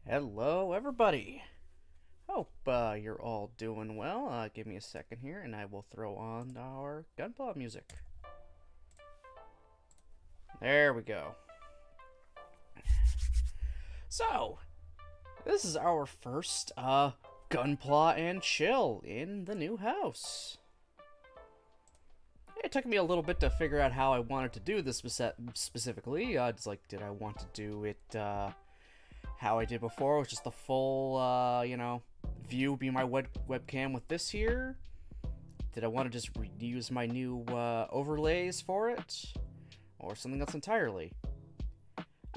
Hello, everybody. Hope you're all doing well. Give me a second here, and I will throw on our Gunpla music. There we go. So, this is our first Gunpla and chill in the new house. It took me a little bit to figure out how I wanted to do this specifically. It's like, did I want to do it how I did before, which is the full, view be my webcam with this here? Did I want to just reuse my new overlays for it? Or something else entirely?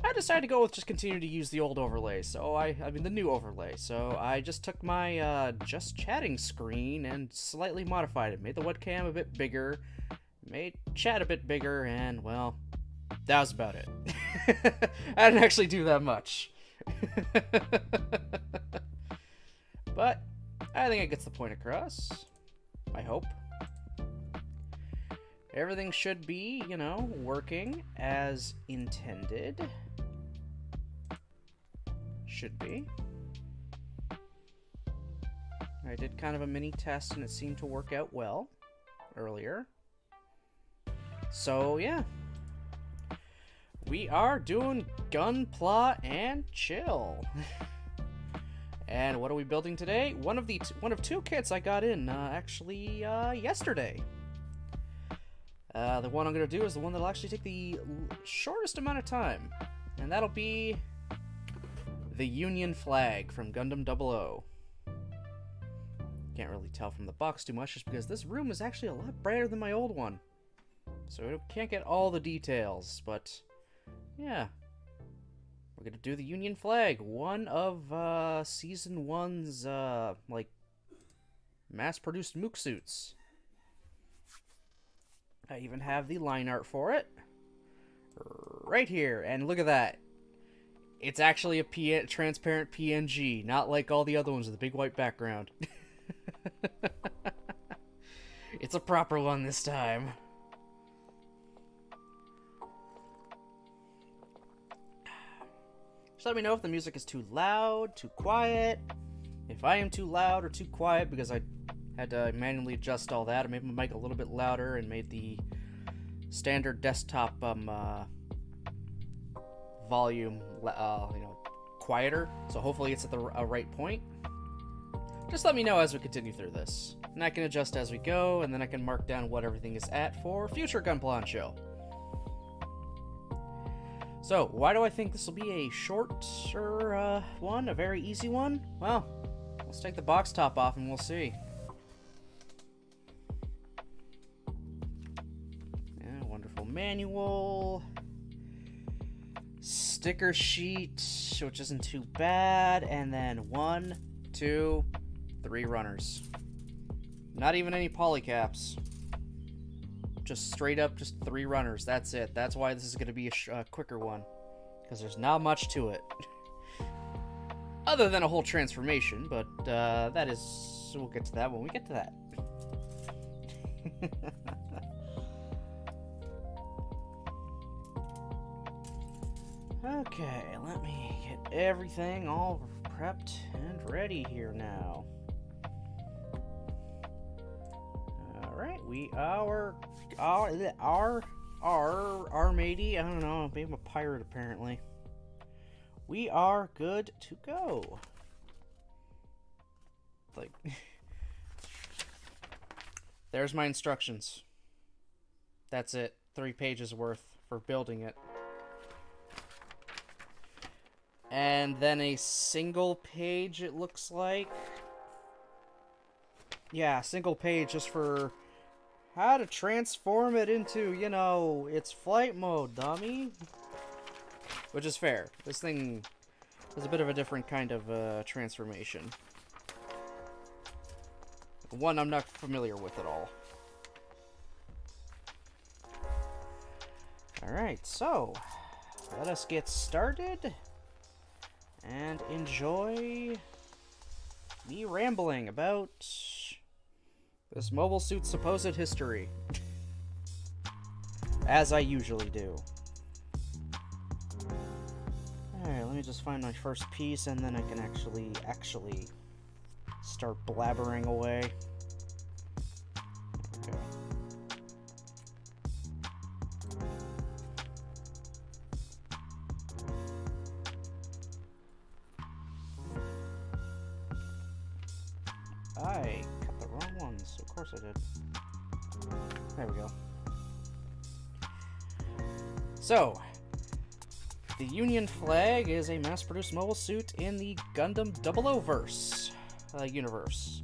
I decided to go with just continue to use the old overlay, so I mean the new overlay. So I just took my just chatting screen and slightly modified it. Made the webcam a bit bigger, made chat a bit bigger, and well, that was about it. I didn't actually do that much. But I think it gets the point across. I hope. Everything should be, working as intended. Should be. I did kind of a mini test and it seemed to work out well earlier. So, yeah. We are doing Gunpla and chill. And what are we building today? One of two kits I got in actually yesterday. The one I'm going to do is the one that'll actually take the shortest amount of time. And that'll be the Union flag from Gundam 00. Can't really tell from the box too much just because this room is actually a lot brighter than my old one. So it can't get all the details, but yeah. We're going to do the Union flag. One of Season 1's, mass-produced mook suits. I even have the line art for it. Right here. And look at that. It's actually a transparent PNG, not like all the other ones with a big white background. It's a proper one this time. Just let me know if the music is too loud, too quiet. If I am too loud or too quiet, because I had to manually adjust all that. I made my mic a little bit louder and made the standard desktop volume, quieter. So hopefully it's at the right point. Just let me know as we continue through this, and I can adjust as we go, and then I can mark down what everything is at for future Gunpla and chill. So, why do I think this will be a shorter one? A very easy one? Well, let's take the box top off and we'll see. Yeah, wonderful manual. Sticker sheet, which isn't too bad. And then 1, 2, 3 runners. Not even any polycaps. Just straight up, just 3 runners. That's it. That's why this is going to be a quicker one. Because there's not much to it. Other than a whole transformation, but that is... We'll get to that when we get to that. Okay, let me get everything all prepped and ready here now. Alright, we are... Our matey, I don't know, I'm a pirate apparently. We are good to go. Like, there's my instructions. That's it. 3 pages worth for building it. And then a single page, it looks like. Yeah, single page just for how to transform it into, its flight mode, dummy. Which is fair. This thing is a bit of a different kind of transformation. One I'm not familiar with at all. Alright, so let us get started and enjoy me rambling about this mobile suit's supposed history. As I usually do. Alright, let me just find my first piece, and then I can actually start blabbering away. There we go. I cut the wrong ones. Of course I did. There we go. So, the Union flag is a mass-produced mobile suit in the Gundam 00-verse universe.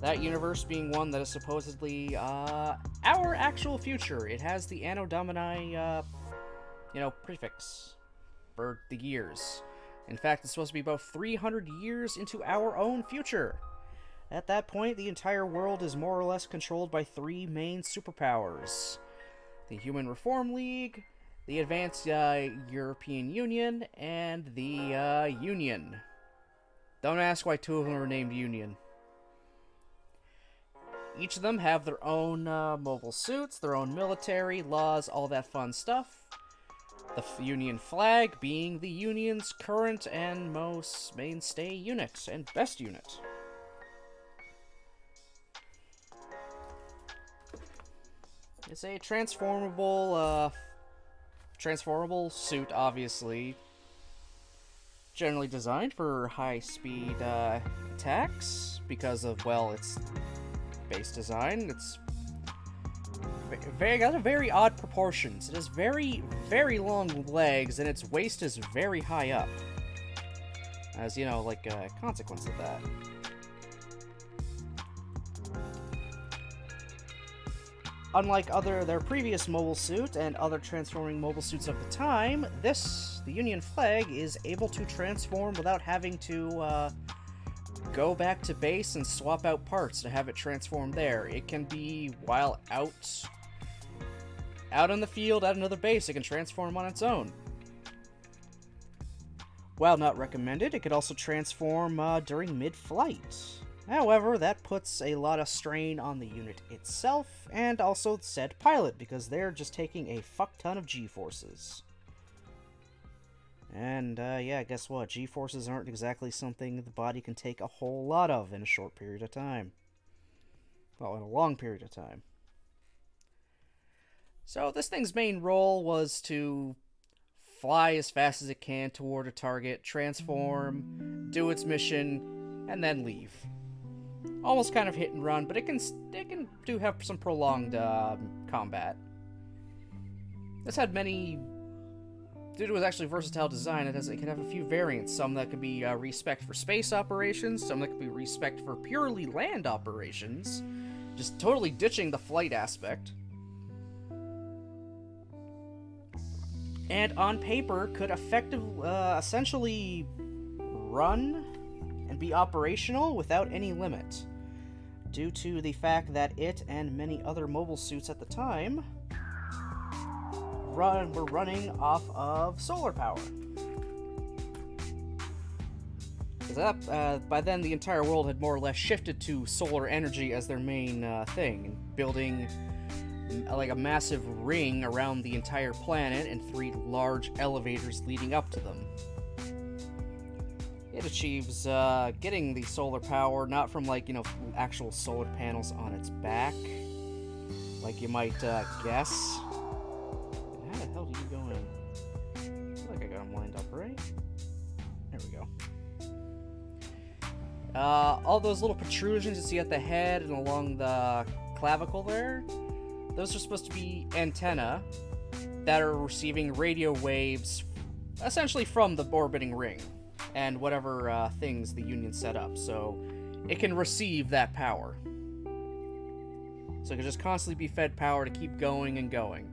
That universe being one that is supposedly our actual future. It has the Anno Domini, prefix for the years. In fact, it's supposed to be about 300 years into our own future. At that point, the entire world is more or less controlled by three main superpowers: the Human Reform League, the Advanced European Union, and the Union. Don't ask why two of them are named Union. Each of them have their own mobile suits, their own military, laws, all that fun stuff. The Union flag being the Union's current and most mainstay unit, and best unit. It's a transformable suit, obviously. Generally designed for high-speed attacks because of, well, its base design. It's got a very odd proportions. It has very, very long legs, and its waist is very high up. As, you know, like a consequence of that. Unlike their previous mobile suit and other transforming mobile suits of the time, the Union flag is able to transform without having to go back to base and swap out parts to have it transform there. It can be, while out in the field at another base, it can transform on its own. While not recommended, it could also transform during mid-flight. However, that puts a lot of strain on the unit itself, and also said pilot, because they're just taking a fuck ton of G-forces. And, yeah, guess what? G-forces aren't exactly something the body can take a whole lot of in a short period of time. Well, in a long period of time. So, this thing's main role was to fly as fast as it can toward a target, transform, do its mission, and then leave. Almost kind of hit and run, but it can have some prolonged combat. This had many. Due to its actually versatile design, it can have a few variants. Some that could be respect for space operations, some that could be respect for purely land operations, just totally ditching the flight aspect. And on paper, could essentially run and be operational without any limit, due to the fact that it and many other mobile suits at the time were running off of solar power. Because by then the entire world had more or less shifted to solar energy as their main thing, building like a massive ring around the entire planet and 3 large elevators leading up to them. It achieves getting the solar power not from, like, actual solar panels on its back, like you might guess. How the hell do you go in? I feel like I got them lined up, right? There we go. All those little protrusions you see at the head and along the clavicle there, those are supposed to be antennae that are receiving radio waves, essentially from the orbiting ring and whatever things the Union set up, so it can receive that power. So it can just constantly be fed power to keep going and going.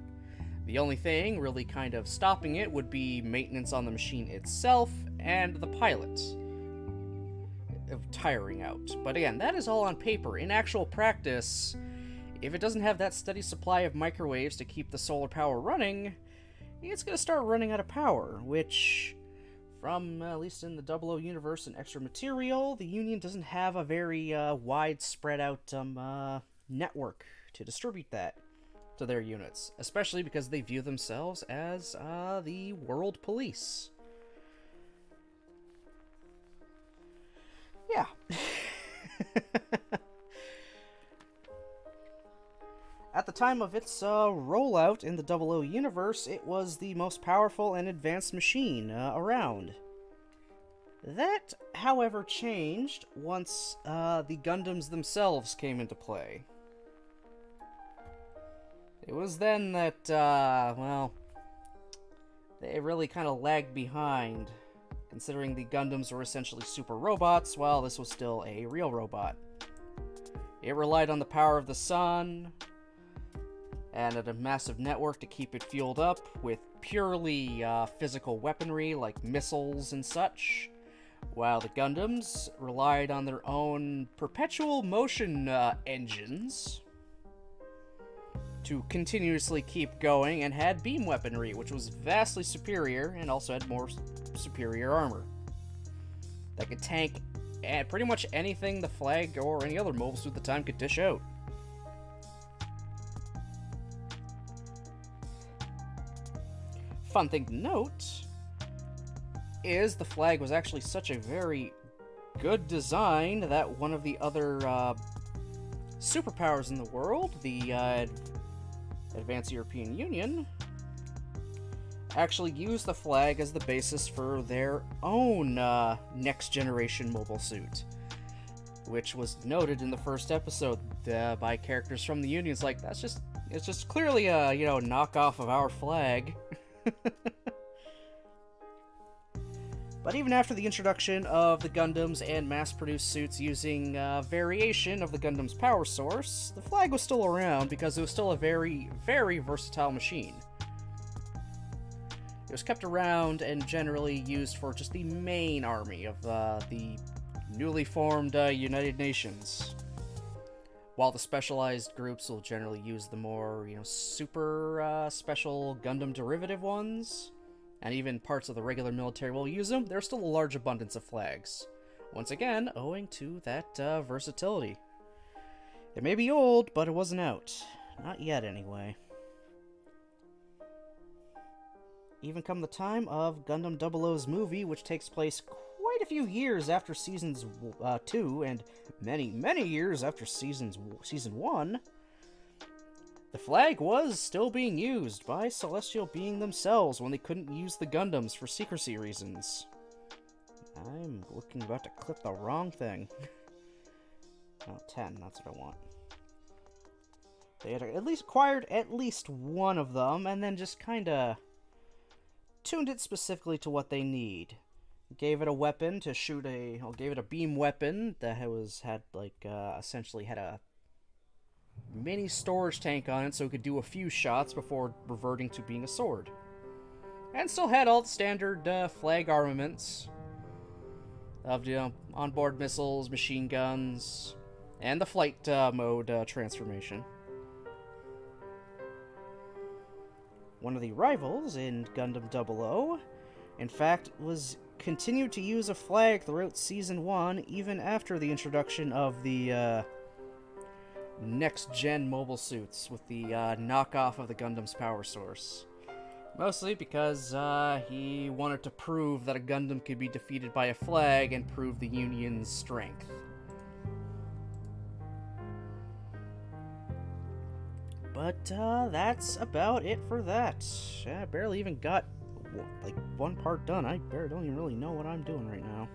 The only thing really kind of stopping it would be maintenance on the machine itself and the pilot tiring out. But again, that is all on paper. In actual practice, if it doesn't have that steady supply of microwaves to keep the solar power running, it's going to start running out of power, which, from at least in the 00 universe and extra material, the Union doesn't have a very wide spread out network to distribute that to their units, especially because they view themselves as the world police. Yeah. At the time of its rollout in the 00 universe, it was the most powerful and advanced machine around. That, however, changed once the Gundams themselves came into play. It was then that, well, they really kind of lagged behind, considering the Gundams were essentially super robots, while this was still a real robot. It relied on the power of the sun, and had a massive network to keep it fueled up with purely physical weaponry like missiles and such, while the Gundams relied on their own perpetual motion engines to continuously keep going, and had beam weaponry, which was vastly superior and also had more superior armor that could tank pretty much anything the Flag or any other mobile suit at the time could dish out. Fun thing to note is the Flag was actually such a very good design that one of the other superpowers in the world, the Advanced European Union, actually used the Flag as the basis for their own next-generation mobile suit, which was noted in the first episode by characters from the Unions. Like, it's just clearly a, you know, knockoff of our Flag. But even after the introduction of the Gundams and mass-produced suits using variation of the Gundam's power source, the Flag was still around because it was still a very, very versatile machine. It was kept around and generally used for just the main army of the newly formed United Nations, while the specialized groups will generally use the more, you know, super special Gundam derivative ones. And even parts of the regular military will use them. There's still a large abundance of Flags. Once again, owing to that versatility. It may be old, but it wasn't out. Not yet, anyway. Even come the time of Gundam 00's movie, which takes place quite a few years after Seasons 2, and many, many years after Season 1, the Flag was still being used by Celestial Being themselves when they couldn't use the Gundams for secrecy reasons. I'm about to click the wrong thing. Oh, 10, that's what I want. They had at least acquired at least one of them, and then just kinda tuned it specifically to what they need. Gave it a weapon to shoot gave it a beam weapon that essentially had a mini storage tank on it so it could do a few shots before reverting to being a sword. And still had all the standard Flag armaments of, you know, onboard missiles, machine guns, and the flight mode transformation. One of the rivals in Gundam 00, in fact, continued to use a Flag throughout Season 1, even after the introduction of the next-gen mobile suits with the knockoff of the Gundam's power source. Mostly because he wanted to prove that a Gundam could be defeated by a Flag and prove the Union's strength. But that's about it for that. I barely even got like one part done. I don't even really know what I'm doing right now.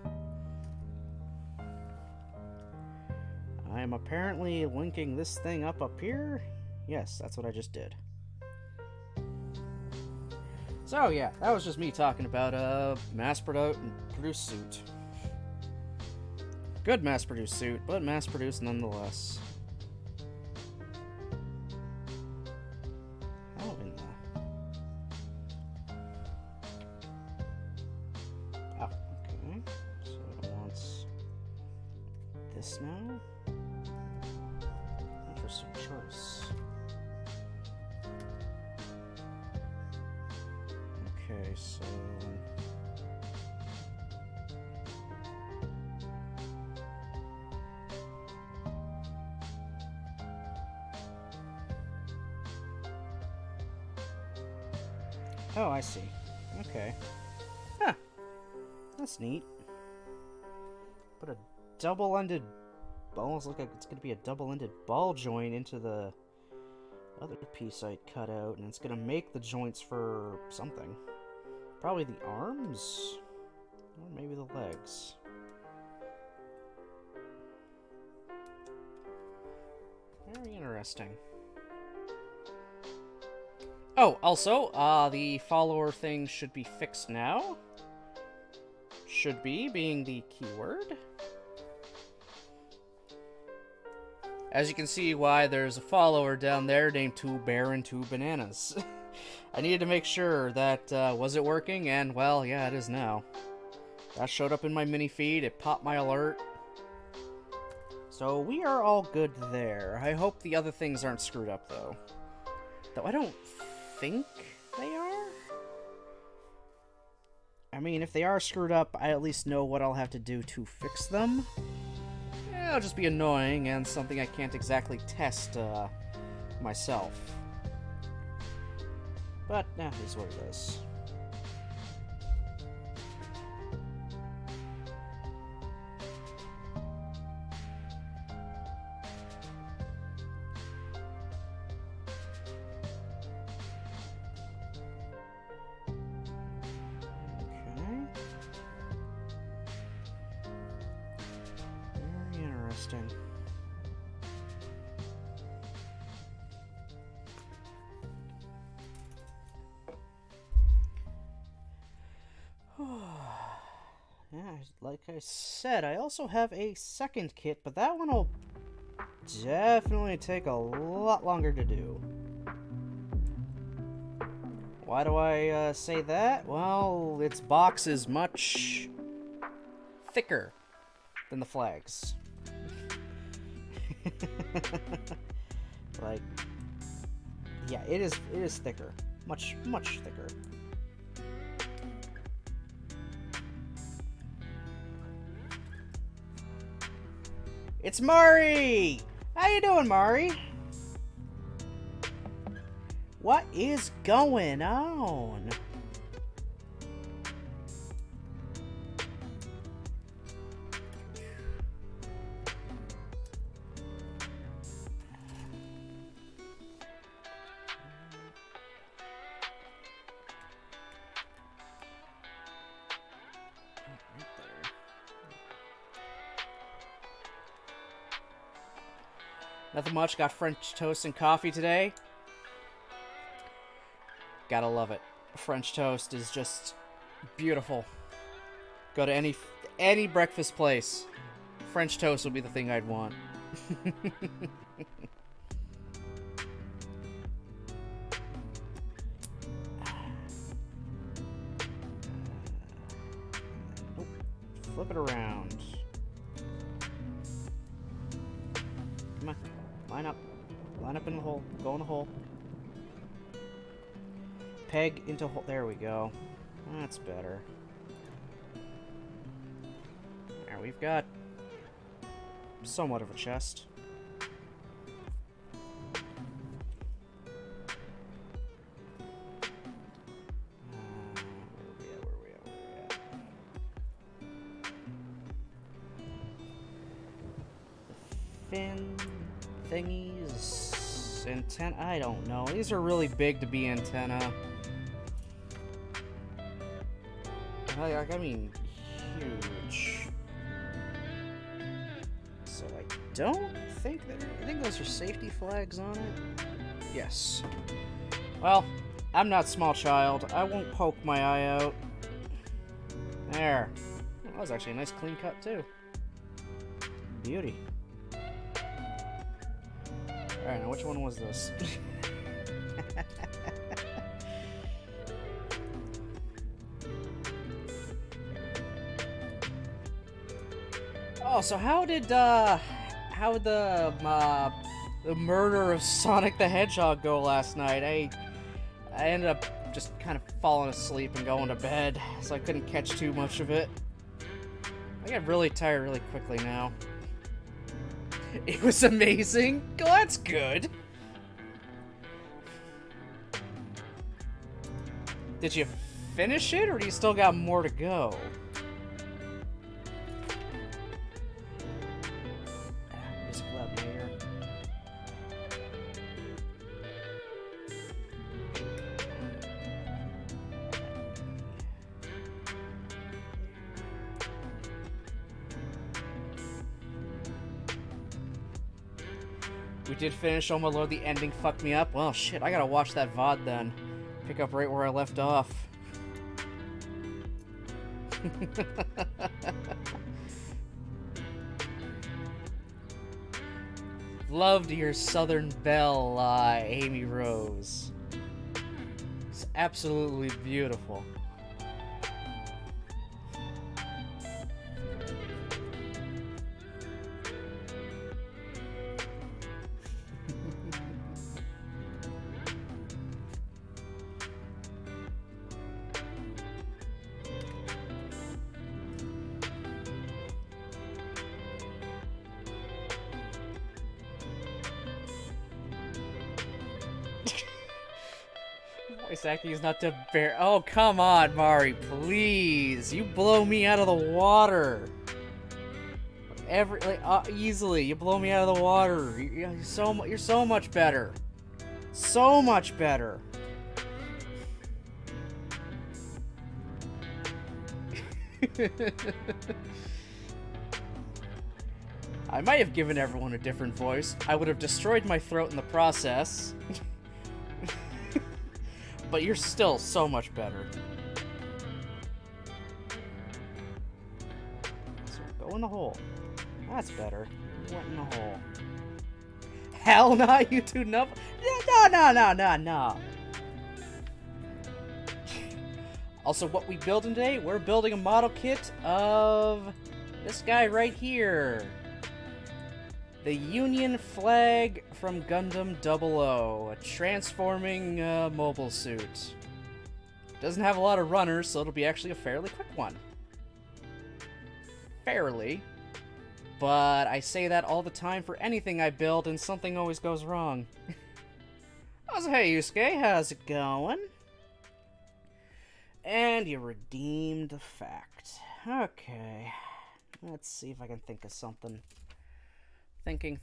I am apparently linking this thing up here. Yes, that's what I just did. So yeah, that was just me talking about a mass-produced suit. Good mass-produced suit, but mass-produced nonetheless. How in the... Oh, okay. So it wants this now. Interesting choice. Okay, so... Oh, I see. Okay. Huh. That's neat. Put a double-ended... Almost look like it's going to be a double-ended ball joint into the other piece I cut out, and it's going to make the joints for something. Probably the arms? Or maybe the legs. Very interesting. Oh, also, the follower thing should be fixed now. Should be, being the keyword. As you can see why there's a follower down there named 2 Bear and 2 Bananas. I needed to make sure that, was it working? And, well, yeah, it is now. That showed up in my mini feed, it popped my alert. So we are all good there. I hope the other things aren't screwed up, though. Though I don't think they are? I mean, if they are screwed up, I at least know what I'll have to do to fix them. Yeah, it'll just be annoying and something I can't exactly test, myself. But, nah, it is what it is. Yeah, like I said, I also have a second kit, but that one will definitely take a lot longer to do. Why do I say that? Well, its box is much thicker than the flags. Like, yeah, it is thicker. Much thicker. It's Mari! How you doing, Mari? What is going on? Nothing much. Got French toast and coffee today. Gotta love it. French toast is just beautiful. Go to any breakfast place. French toast would be the thing I'd want. Oh, flip it around. Come on. Line up. Line up in the hole. Go in the hole. Peg into hole. There we go. That's better. There, we've got somewhat of a chest. Where are we at? Fin thingies, antenna. I don't know. These are really big to be antenna. I mean, huge. So I don't think I think those are safety flags on it. Yes. Well, I'm not small child. I won't poke my eye out. There. That was actually a nice clean cut too. Beauty. Alright, now which one was this? Oh, so how did the murder of Sonic the Hedgehog go last night? I ended up just kind of falling asleep and going to bed, so I couldn't catch too much of it. I get really tired really quickly now. It was amazing. Well, that's good. Did you finish it, or do you still got more to go? We did finish Oh My Lord, the ending fucked me up. Well, shit, I gotta watch that VOD then. Pick up right where I left off. Loved your Southern Belle, Amy Rose. It's absolutely beautiful. Voice acting is not to bear. Oh, come on, Mari, please. You blow me out of the water. Easily, you blow me out of the water. You're so much better. So much better. I might have given everyone a different voice. I would have destroyed my throat in the process. But you're still so much better. So go in the hole. That's better. You went in the hole. Hell no, you two no. No. Also, what we building today? We're building a model kit of this guy right here. The Union flag from Gundam 00, a transforming mobile suit. Doesn't have a lot of runners, so it'll be actually a fairly quick one. Fairly. But I say that all the time for anything I build, and something always goes wrong. Oh, hey, Yusuke, how's it going? And you redeemed the fact. Okay. Let's see if I can think of something. Thinking.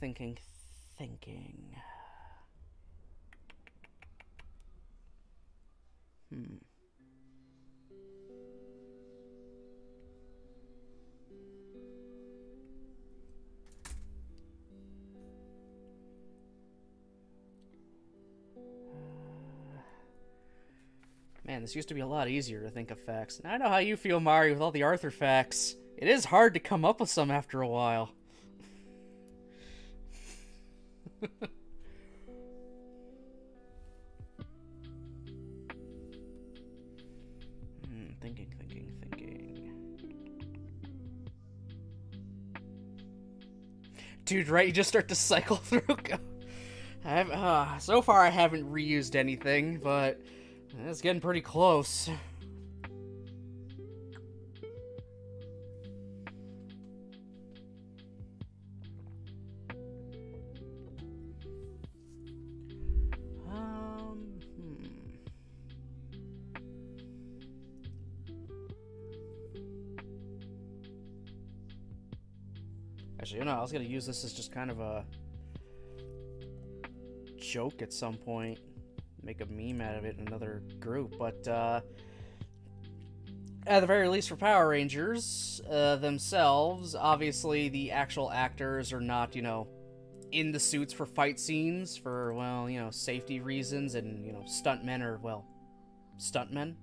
Man, this used to be a lot easier to think of facts. And I know how you feel, Mari, with all the Arthur facts. It is hard to come up with some after a while. Thinking. Dude, right? You just start to cycle through. So far I haven't reused anything, but it's getting pretty close. Actually, you know, I was gonna use this as just kind of a joke at some point. Make a meme out of it in another group, but at the very least for Power Rangers themselves, obviously the actual actors are not, you know, in the suits for fight scenes for, well, you know, safety reasons, and, you know, stuntmen are, well, stuntmen.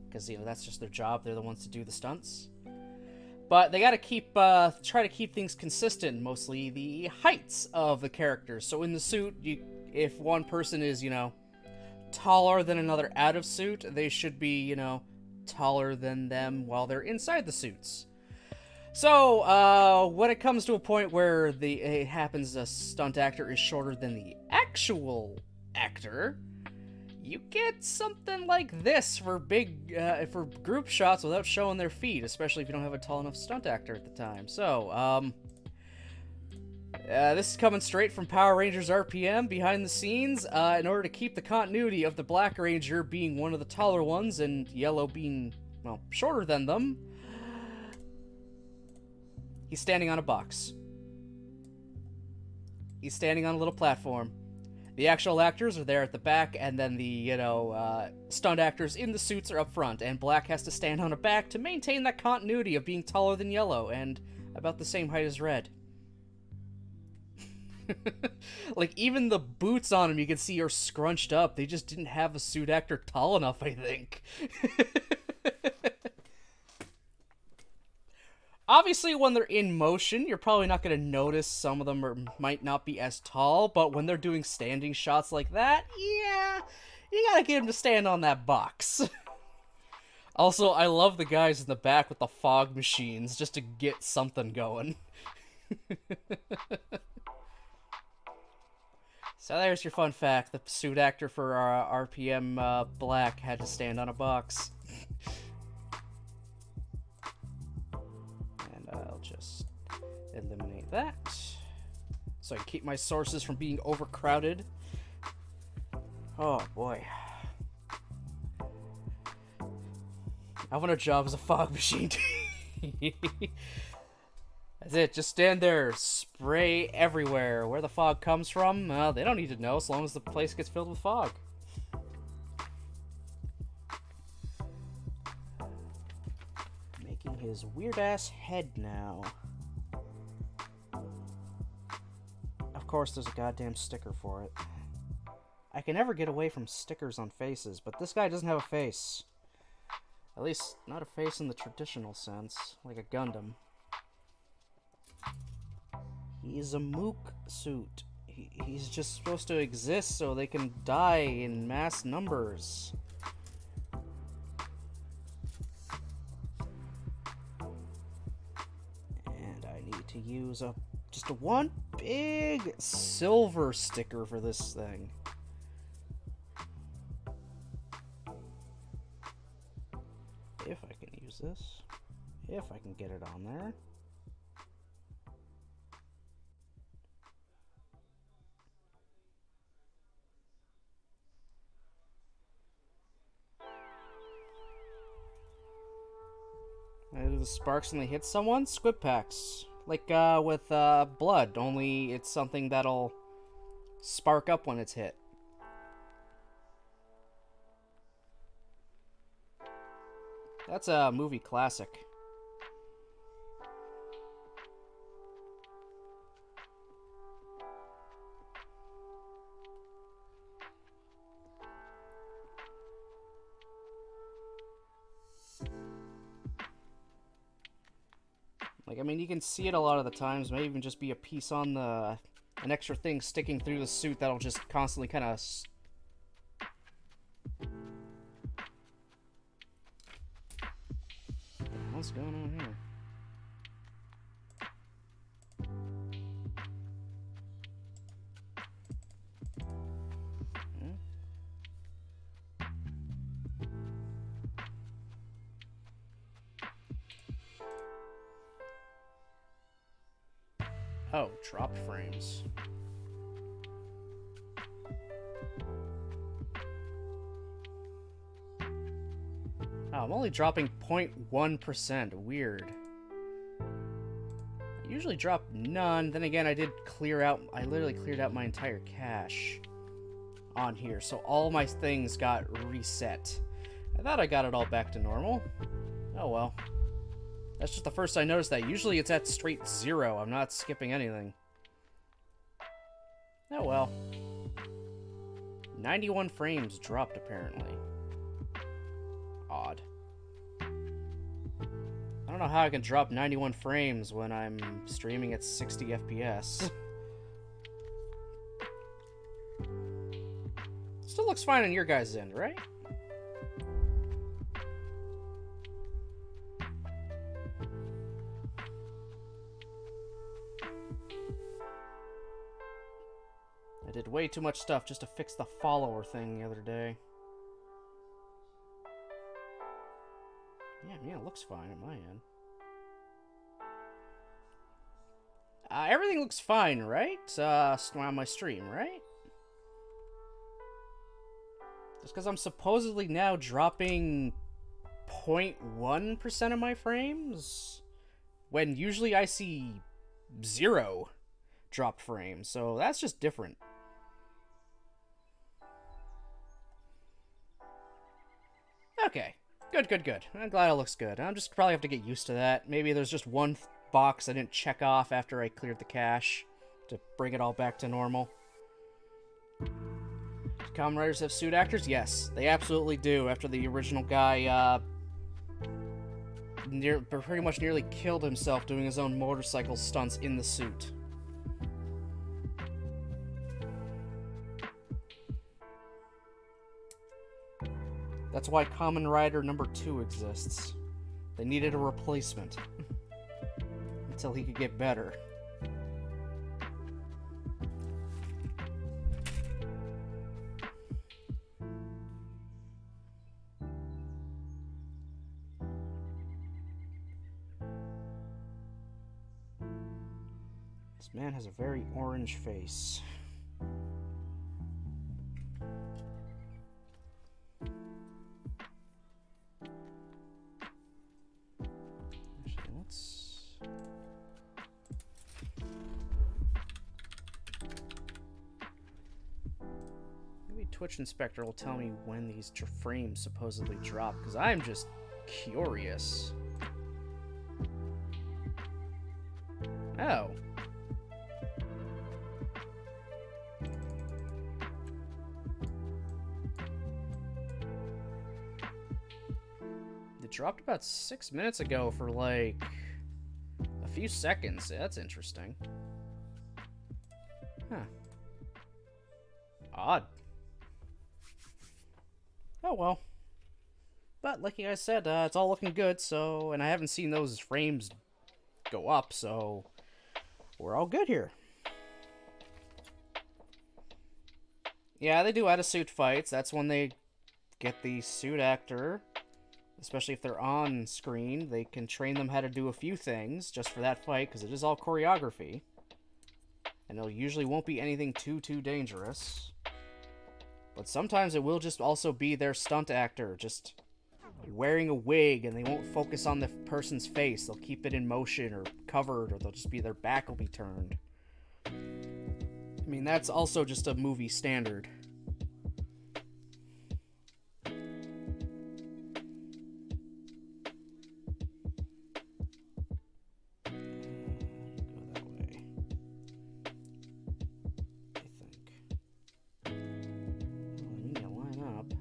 Because, you know, that's just their job. They're the ones to do the stunts. But they gotta keep, try to keep things consistent, mostly the heights of the characters. So in the suit, if one person is, you know, taller than another out of suit, they should be, you know, taller than them while they're inside the suits. So, when it comes to a point where it happens a stunt actor is shorter than the actual actor, you get something like this for for group shots without showing their feet, especially if you don't have a tall enough stunt actor at the time. So, this is coming straight from Power Rangers RPM, behind the scenes, in order to keep the continuity of the Black Ranger being one of the taller ones and Yellow being, well, shorter than them. He's standing on a box. He's standing on a little platform. The actual actors are there at the back, and then the, you know, stunt actors in the suits are up front, and Black has to stand on a back to maintain that continuity of being taller than Yellow, and about the same height as Red. Like, even the boots on him you can see are scrunched up. They just didn't have a suit actor tall enough, I think. Obviously, when they're in motion, you're probably not going to notice some of them might not be as tall, but when they're doing standing shots like that, yeah, you gotta get them to stand on that box. Also, I love the guys in the back with the fog machines just to get something going. So there's your fun fact. The suit actor for RPM Black had to stand on a box. And I'll just eliminate that, so I can keep my sources from being overcrowded. Oh boy. I want a job as a fog machine. That's it, just stand there, spray everywhere. Where the fog comes from, they don't need to know as long as the place gets filled with fog. Making his weird-ass head now. Of course there's a goddamn sticker for it. I can never get away from stickers on faces, but this guy doesn't have a face. At least, not a face in the traditional sense, like a Gundam. He's a mook suit. He's just supposed to exist so they can die in mass numbers. And I need to use just one big silver sticker for this thing. If I can use this. If I can get it on there. Do the sparks when they hit someone? Squib packs. Like with blood, only it's something that'll spark up when it's hit. That's a movie classic. Like, I mean, you can see it a lot of the times. Maybe even just be a piece on an extra thing sticking through the suit that'll just constantly kind of... What's going on here? Oh, dropped frames. Oh, I'm only dropping 0.1%. Weird. I usually drop none. Then again, I literally cleared out my entire cache on here. So all my things got reset. I thought I got it all back to normal. Oh well. That's just the first I noticed that. Usually it's at straight 0. I'm not skipping anything. Oh well. 91 frames dropped, apparently. Odd. I don't know how I can drop 91 frames when I'm streaming at 60 FPS. Still looks fine on your guys' end, right? I did way too much stuff just to fix the follower thing the other day. Yeah, it looks fine at my end. Everything looks fine, right? On my stream, right? Just because I'm supposedly now dropping 0.1% of my frames, when usually I see 0 dropped frames, so that's just different. Okay. Good. I'm glad it looks good. I'm just probably have to get used to that. Maybe there's just one box I didn't check off after I cleared the cache. to bring it all back to normal. Do Kamen Riders have suit actors? Yes, they absolutely do. After the original guy, pretty much nearly killed himself doing his own motorcycle stunts in the suit. That's why Kamen Rider #2 exists. They needed a replacement. Until he could get better. This man has a very orange face. Actually, let's... Maybe Twitch Inspector will tell me when these frames supposedly drop, because I'm just curious. Oh. It dropped about 6 minutes ago for like a few seconds. That's interesting. Huh. Odd. Oh well. But like you guys said, it's all looking good, so, and I haven't seen those frames go up, so we're all good here. Yeah, they do out-of-suit fights. That's when they get the suit actor, especially if they're on screen. They can train them how to do a few things just for that fight, because it is all choreography. And it usually won't be anything too dangerous. But sometimes it will just also be their stunt actor, just wearing a wig, and they won't focus on the person's face. They'll keep it in motion or covered, or they'll just be, their back will be turned. I mean, that's also just a movie standard. Go that way, I think. Oh, I need to line up.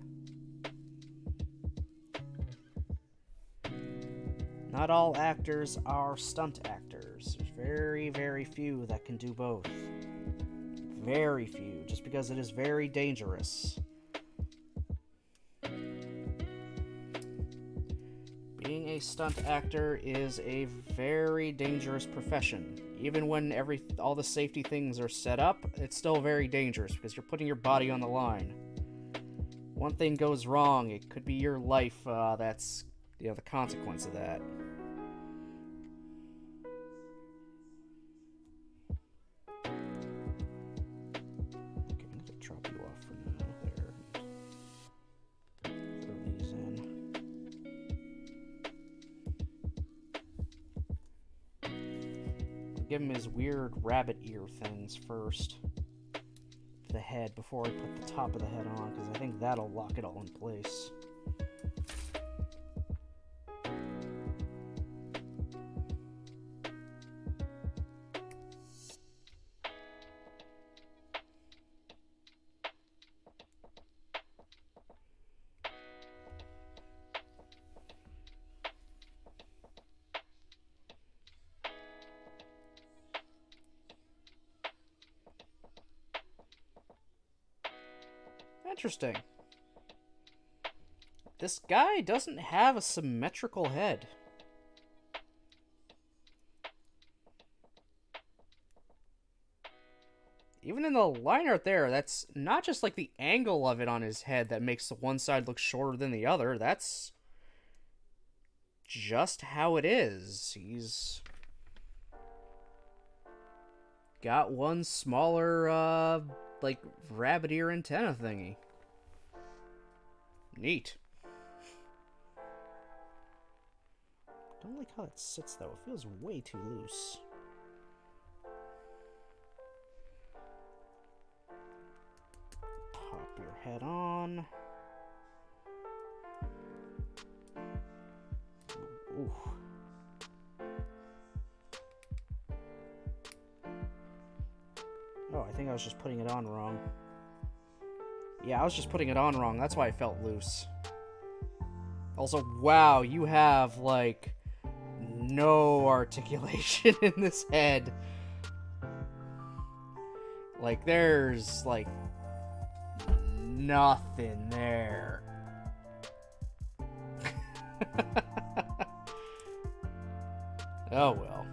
Not all actors are stunt actors. There's very, very few that can do both. Very few, just because it is very dangerous. Being a stunt actor is a very dangerous profession. Even when all the safety things are set up, it's still very dangerous because you're putting your body on the line. One thing goes wrong, it could be your life. That's the consequence of that. Give him his weird rabbit ear things first. The head, before I put the top of the head on, because I think that'll lock it all in place. Interesting. This guy doesn't have a symmetrical head. Even in the line art there, that's not just like the angle of it on his head that makes the one side look shorter than the other. That's just how it is. He's got one smaller, like, rabbit ear antenna thingy. Neat. Don't like how it sits, though. It feels way too loose. Pop your head on. Ooh. Oh, I think I was just putting it on wrong. Yeah, I was just putting it on wrong. That's why I felt loose. Also, wow, you have, like, no articulation in this head. Like, there's, like, nothing there. Oh, well.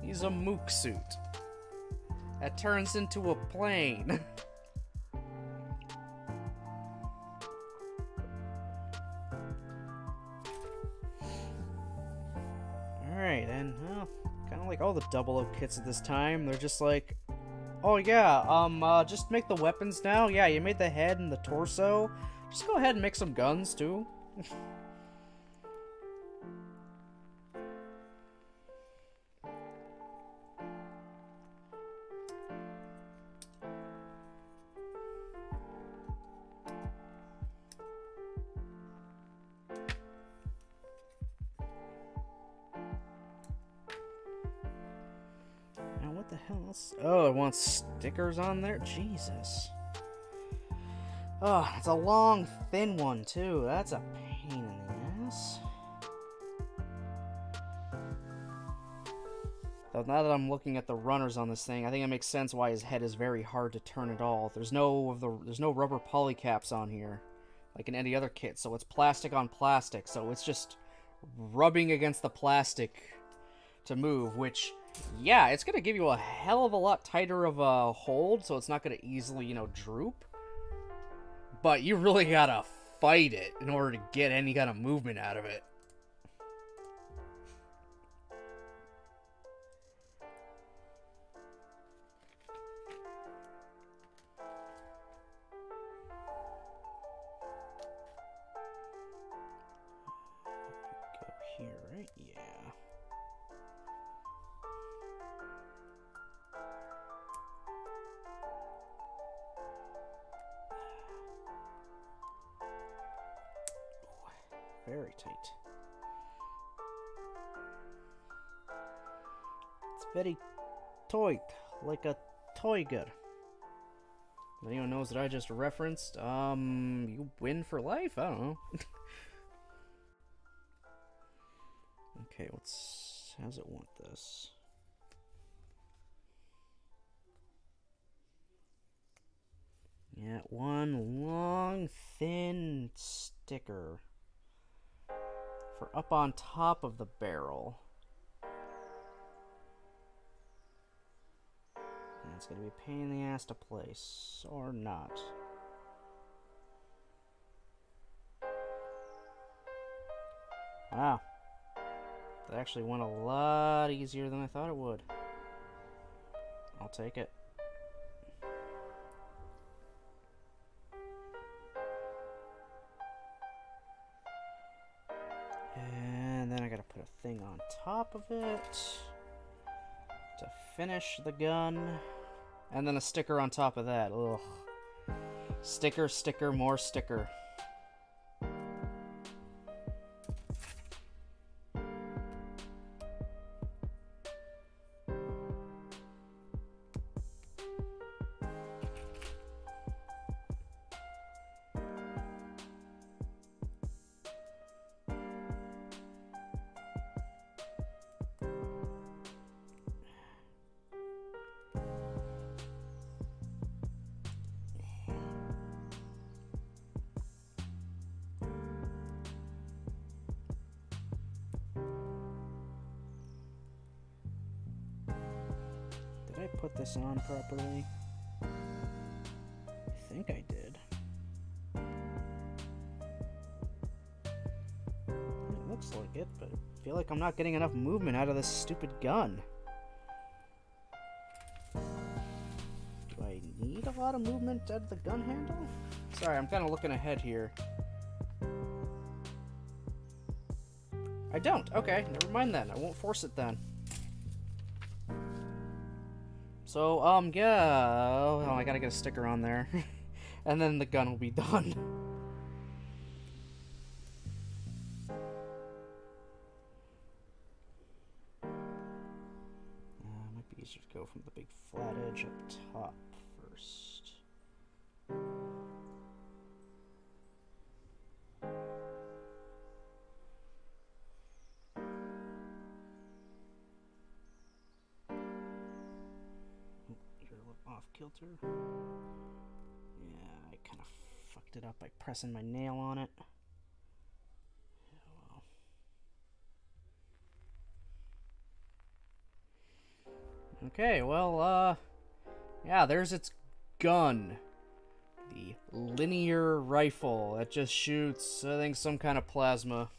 He's a mook suit. That turns into a plane. Alright, and, well, kind of like all the 00 kits at this time, they're just like, oh yeah, just make the weapons now. Yeah, you made the head and the torso. Just go ahead and make some guns, too. What the hell else? Oh, it wants stickers on there? Jesus. Oh, it's a long, thin one, too. That's a pain in the ass. Though now that I'm looking at the runners on this thing, I think it makes sense why his head is very hard to turn at all. There's no rubber polycaps on here, like in any other kit, so it's plastic on plastic, so it's just rubbing against the plastic to move, which, yeah, it's going to give you a hell of a lot tighter of a hold, so it's not going to easily, you know, droop. But you really got to fight it in order to get any kind of movement out of it. Go here, right? Yeah. Very tight. It's very tight, like a tiger. If anyone knows what I just referenced, you win for life? I don't know. Okay, how's it want this? Yeah, one long, thin sticker for up on top of the barrel. And it's gonna be a pain in the ass to place, or not. Wow. That actually went a lot easier than I thought it would. I'll take it. And then I gotta put a thing on top of it to finish the gun. And then a sticker on top of that. Ugh. Sticker, sticker, more sticker. Did I put this on properly? I think I did. It looks like it, but I feel like I'm not getting enough movement out of this stupid gun. Do I need a lot of movement out of the gun handle? Sorry, I'm kind of looking ahead here. I don't. Okay, never mind then. I won't force it then. So, yeah, oh, I gotta get a sticker on there, and then the gun will be done. Might be easier to go from the big flat edge up top first. You're a little off kilter. Yeah, I kind of fucked it up by pressing my nail on it. Okay, well, yeah, there's its gun. The linear rifle that just shoots, I think, some kind of plasma.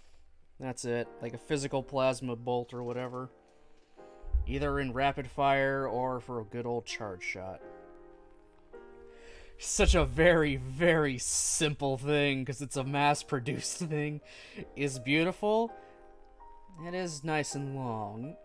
That's it. Like a physical plasma bolt or whatever. Either in rapid fire or for a good old charge shot. Such a very, very simple thing, because it's a mass-produced thing, is beautiful. It is nice and long.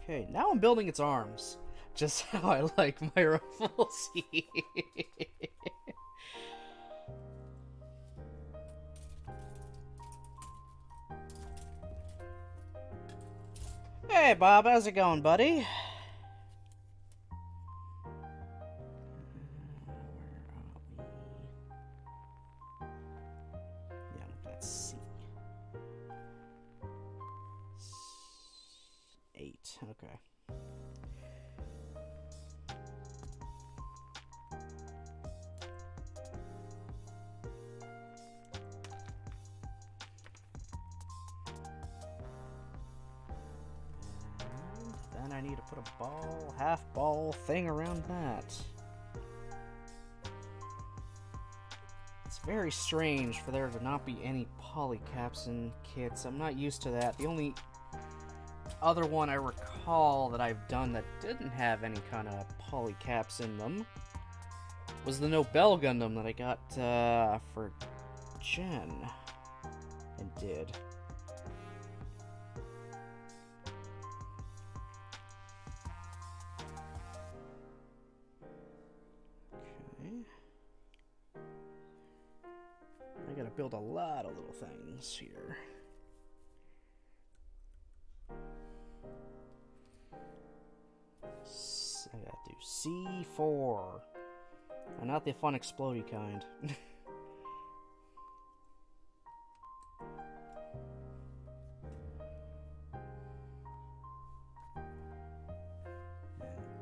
Okay, now I'm building its arms. Just how I like my rifles. Hey Bob, how's it going, buddy? Yeah, let's see. 8, okay. And then I need to put a ball, half ball thing around that. It's very strange for there to not be any polycapsin kits. I'm not used to that. The only other one I recall that I've done that didn't have any kind of polycaps in them was the Nobel Gundam that I got for Jen and did. Okay. I gotta build a lot of little things here. I gotta do C4. And not the fun explodey kind.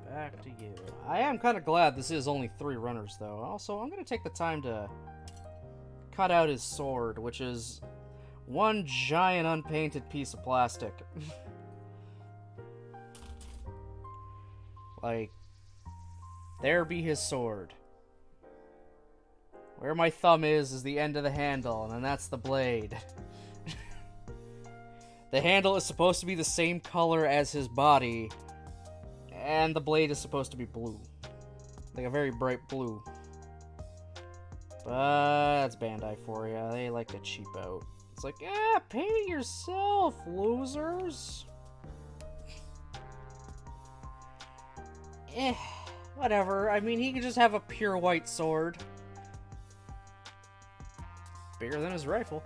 Back to you. I am kind of glad this is only 3 runners, though. Also, I'm going to take the time to cut out his sword, which is one giant unpainted piece of plastic. Like, there be his sword. Where my thumb is the end of the handle, and then that's the blade. The handle is supposed to be the same color as his body, and the blade is supposed to be blue. Like a very bright blue. But that's Bandai for you. They like to cheap out. It's like, yeah, paint it yourself, losers. Whatever. I mean, he could just have a pure white sword. Bigger than his rifle.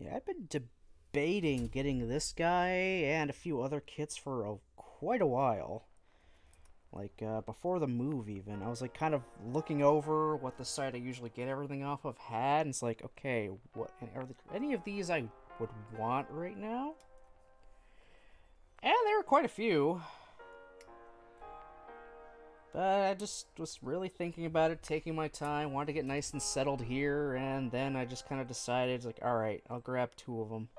Yeah, I've been debating getting this guy and a few other kits for quite a while. Like, before the move, even. I was, like, kind of looking over what the site I usually get everything off of had, and it's like, okay, what are any of these I would want right now? And there are quite a few. But I just was really thinking about it, taking my time, wanted to get nice and settled here, and then I just kind of decided, like, alright, I'll grab 2 of them.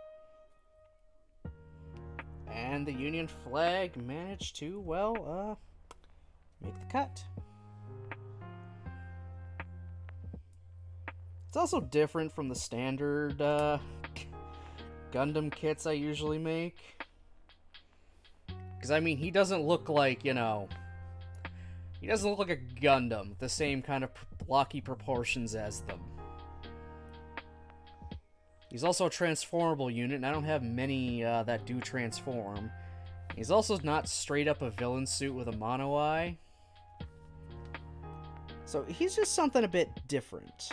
And the Union flag managed to, well, make the cut. It's also different from the standard Gundam kits I usually make. Because, I mean, he doesn't look like, you know... He doesn't look like a Gundam, the same kind of blocky proportions as them. He's also a transformable unit, and I don't have many that do transform. He's also not straight up a villain suit with a mono eye. So he's just something a bit different.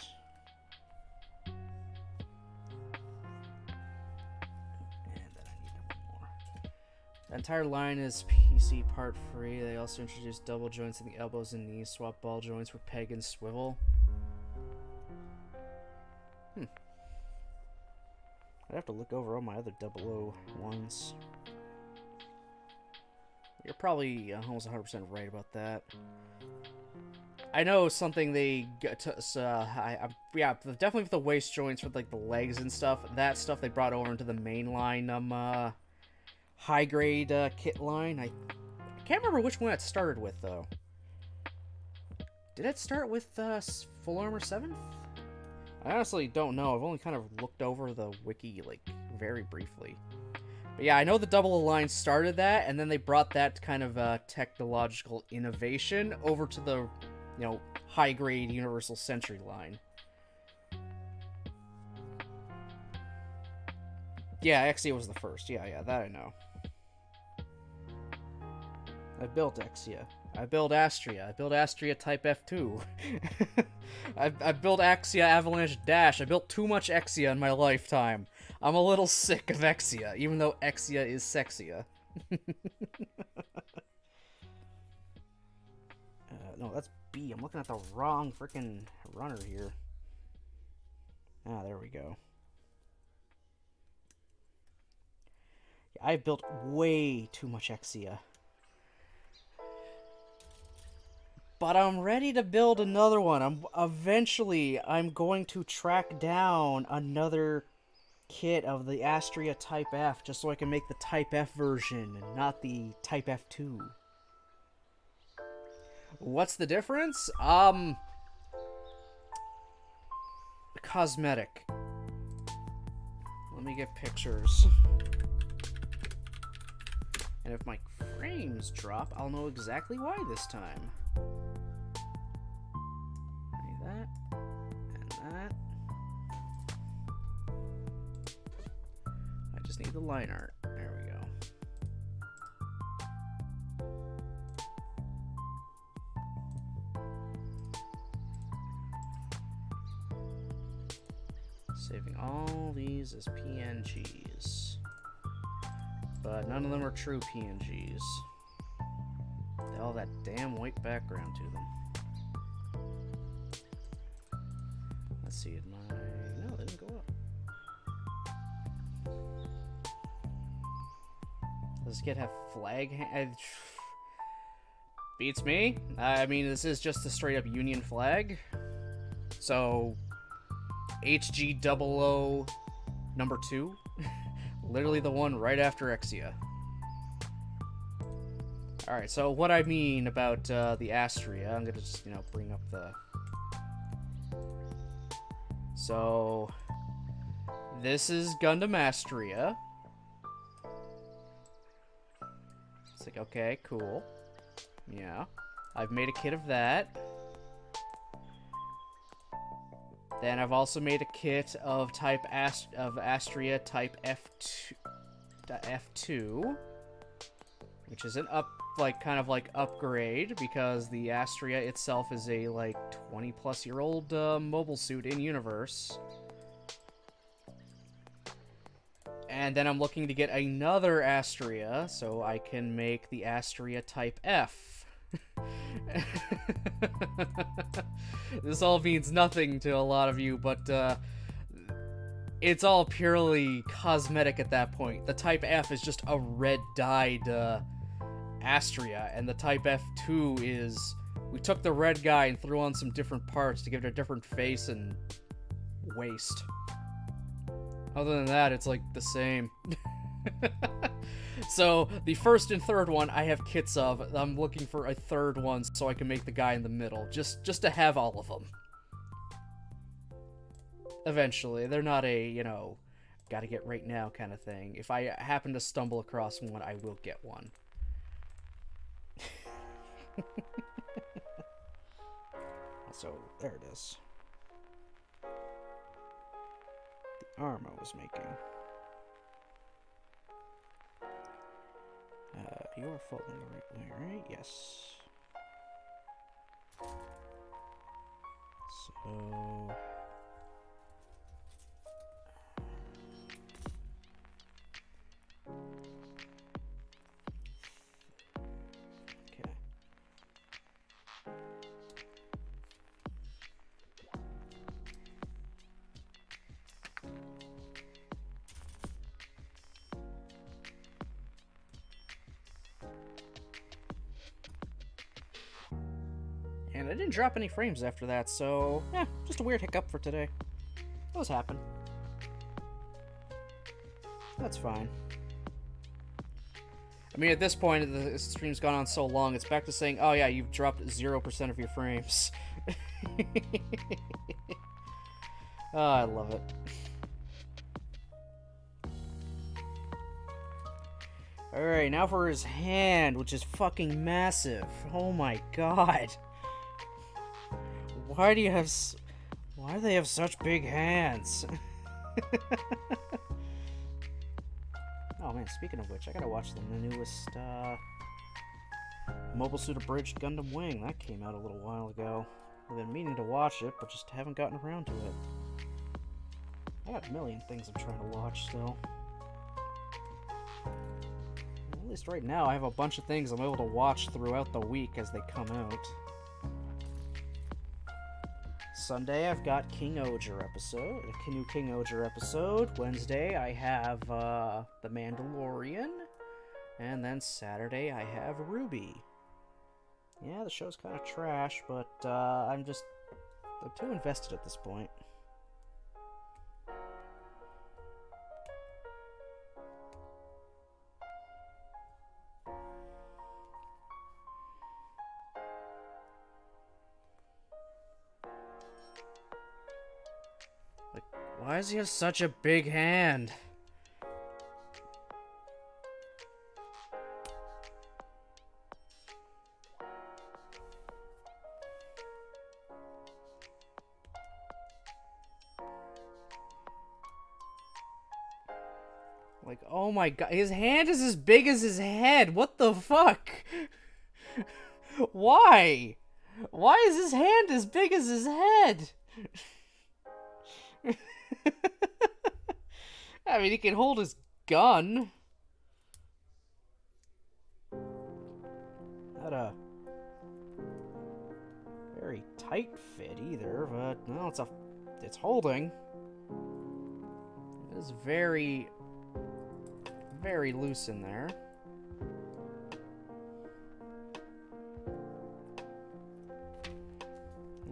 And then I need one more. The entire line is PC part free. They also introduced double joints in the elbows and knees, swap ball joints for peg and swivel. I'd have to look over all my other 001s. You're probably almost 100% right about that. I know something they got to, yeah, definitely with the waist joints for like the legs and stuff. That stuff they brought over into the mainline high grade kit line. I can't remember which one it started with though. Did it start with Full Armor 7th? I honestly don't know. I've only kind of looked over the wiki, like, very briefly. But yeah, I know the Double Alliance started that, and then they brought that kind of technological innovation over to the, you know, high-grade Universal Century line. Yeah, Exia was the first. Yeah, that I know. I built Exia. I built Astria. I built Astria Type F2. I built Exia Avalanche Dash. I built too much Exia in my lifetime. I'm a little sick of Exia, even though Exia is sexia. No, that's B. I'm looking at the wrong freaking runner here. Ah, there we go. Yeah, I built way too much Exia. But I'm ready to build another one. Eventually, I'm going to track down another kit of the Astria Type F, just so I can make the Type F version, and not the Type F2. What's the difference? Cosmetic. Let me get pictures. And if my frames drop, I'll know exactly why this time. That and that. I just need the line art. There we go. Saving all these as PNGs. But none of them are true PNGs. They all have that damn white background to them. Let's see, no, they didn't go up. Does this kid have flag? Beats me. I mean, this is just a straight up Union flag. So, HG00 number 2. Literally the one right after Exia. Alright, so what I mean about the Astria, I'm gonna just, you know, bring up the... So, this is Gundam Astria. It's like, okay, cool. Yeah. I've made a kit of that. Then I've also made a kit of Astria Type F2, which is an kind of upgrade, because the Astria itself is a, 20-plus-year-old mobile suit in universe. And then I'm looking to get another Astria, so I can make the Astria Type F. This all means nothing to a lot of you, but it's all purely cosmetic at that point. The Type F is just a red-dyed Astria, and the Type F2 is... We took the red guy and threw on some different parts to give it a different face and waist. Other than that, it's like the same. So, the first and third one I have kits of. I'm looking for a third one so I can make the guy in the middle. Just to have all of them. Eventually. They're not a, gotta get right now kind of thing. If I happen to stumble across one, I will get one. So, there it is. The arm I was making. You are folding the right way, right? Yes. So... Okay. And I didn't drop any frames after that, so, yeah, just a weird hiccup for today. Those happen. That's fine. I mean, at this point, the stream's gone on so long, it's back to saying, oh yeah, you've dropped 0% of your frames. Oh, I love it. Alright, now for his hand, which is fucking massive. Oh my god. Why do they have such big hands? Oh man, speaking of which, I gotta watch the newest, Mobile Suit Abridged Gundam Wing. That came out a little while ago. I've been meaning to watch it, but just haven't gotten around to it. I got a million things I'm trying to watch still. At least right now, I have a bunch of things I'm able to watch throughout the week as they come out. Sunday, I've got King Oger episode, a new King Oger episode. Wednesday, I have The Mandalorian. And then Saturday, I have Ruby. Yeah, the show's kind of trash, but I'm too invested at this point. Why does he have such a big hand? Like, oh my god, his hand is as big as his head. What the fuck? Why? Why is his hand as big as his head? I mean, he can hold his gun. Not a very tight fit either, but no, it's holding. It is very, very loose in there.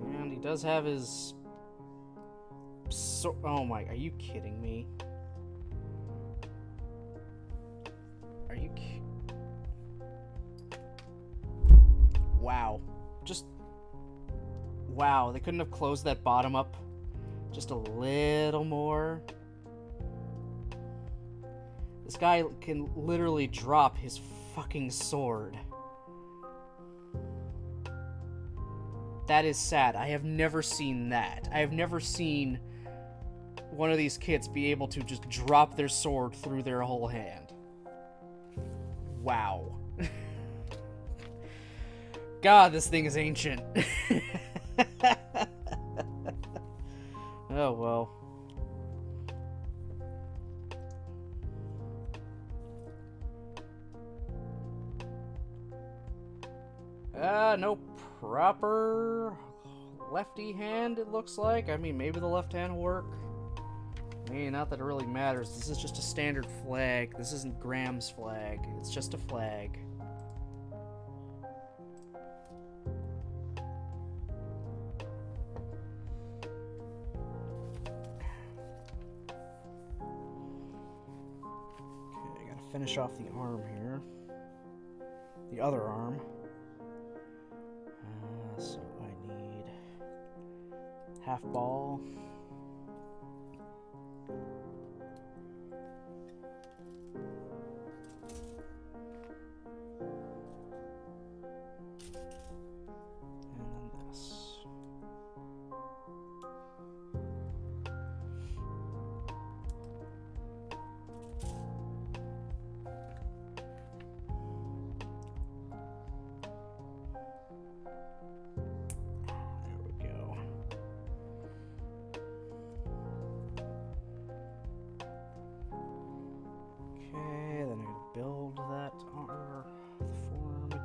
And he does have his... oh my, are you kidding me? Are you wow. Just... wow, they couldn't have closed that bottom up just a little more. This guy can literally drop his fucking sword. That is sad. I have never seen that. I have never seen one of these kids be able to just drop their sword through their whole hand. Wow. God, this thing is ancient. Oh, well. No proper lefty hand, it looks like. I mean, maybe the left hand will work. I mean, not that it really matters. This is just a standard flag. This isn't Graham's flag. It's just a flag. Okay, I gotta finish off the arm here. The other arm. So I need half ball.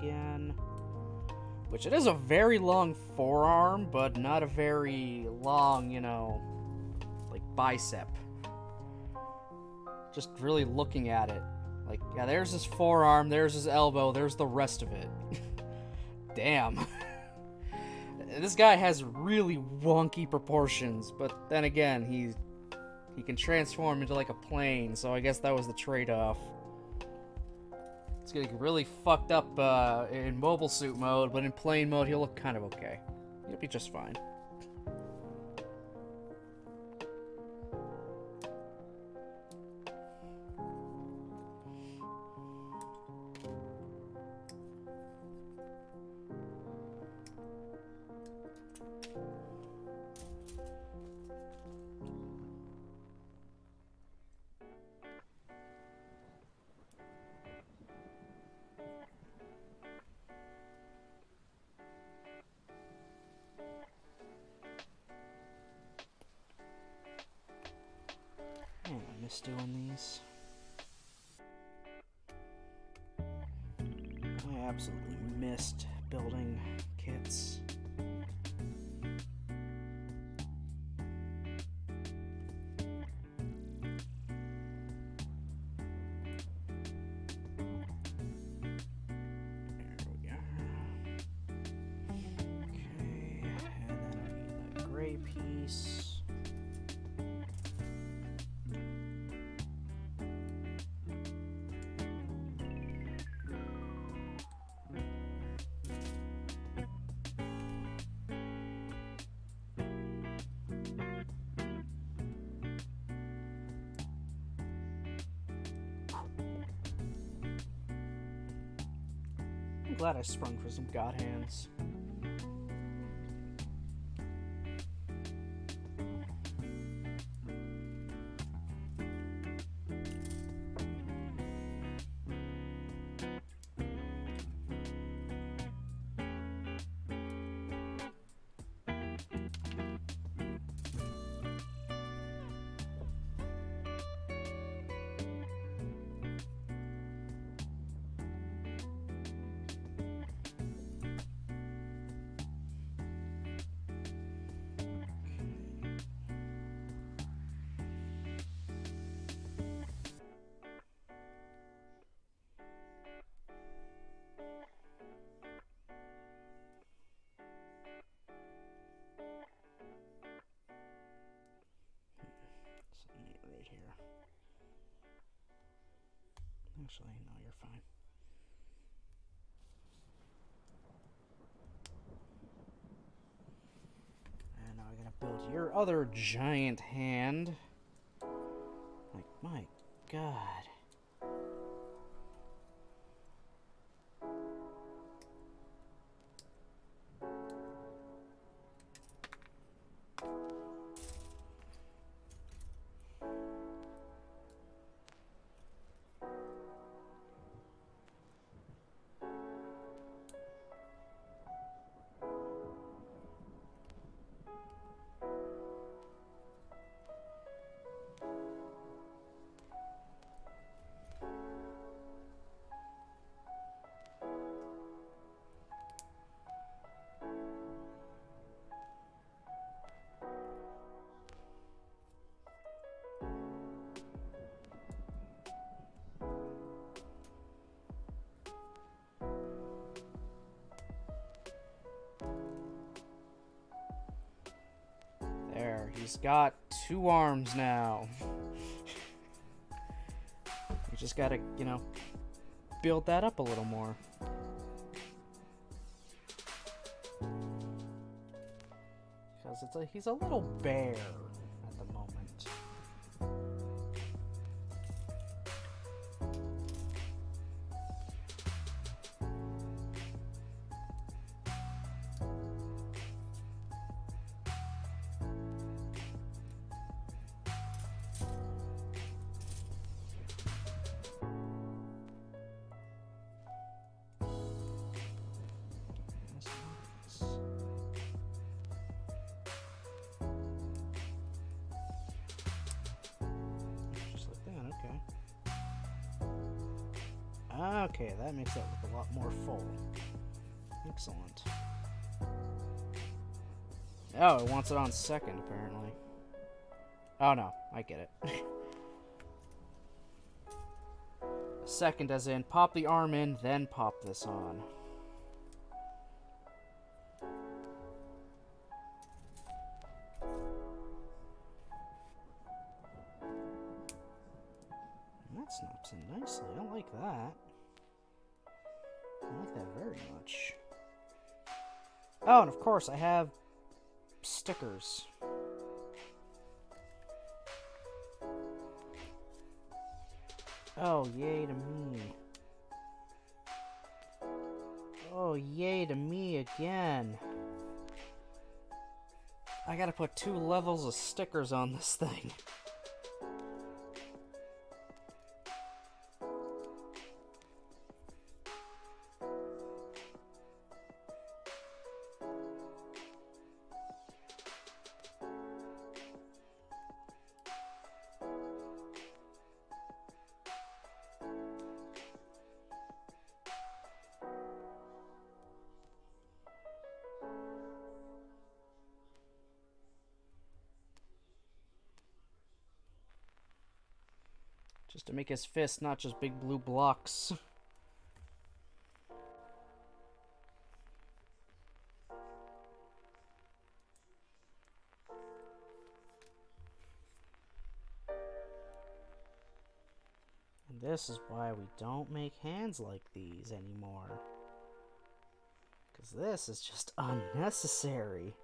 again. Which it is a very long forearm, but not a very long, you know, like bicep. Just really looking at it. Like, yeah, there's his forearm, there's his elbow, there's the rest of it. Damn. This guy has really wonky proportions, but then again, he can transform into like a plane, so I guess that was the trade-off. It's getting really fucked up in mobile suit mode, but in plane mode he'll look kind of okay. He'll be just fine. Man, I miss doing these. I absolutely missed building kits. Piece. I'm glad I sprung for some god hands. Right here. Actually, no, you're fine. And now I'm gonna build your other giant hand. Like, my God. There, he's got 2 arms now. You just gotta, you know, build that up a little more. Because he's a little bare at the moment. Okay, that makes it look a lot more full. Excellent. Oh, it wants it on second, apparently. Oh no, I get it. Second as in, pop the arm in, then pop this on. That snaps in nicely. I like that. I like that very much. Oh, and of course I have stickers. Oh, yay to me. Oh, yay to me again. I gotta put 2 levels of stickers on this thing. Just to make his fist not just big blue blocks. And this is why we don't make hands like these anymore. Because this is just unnecessary.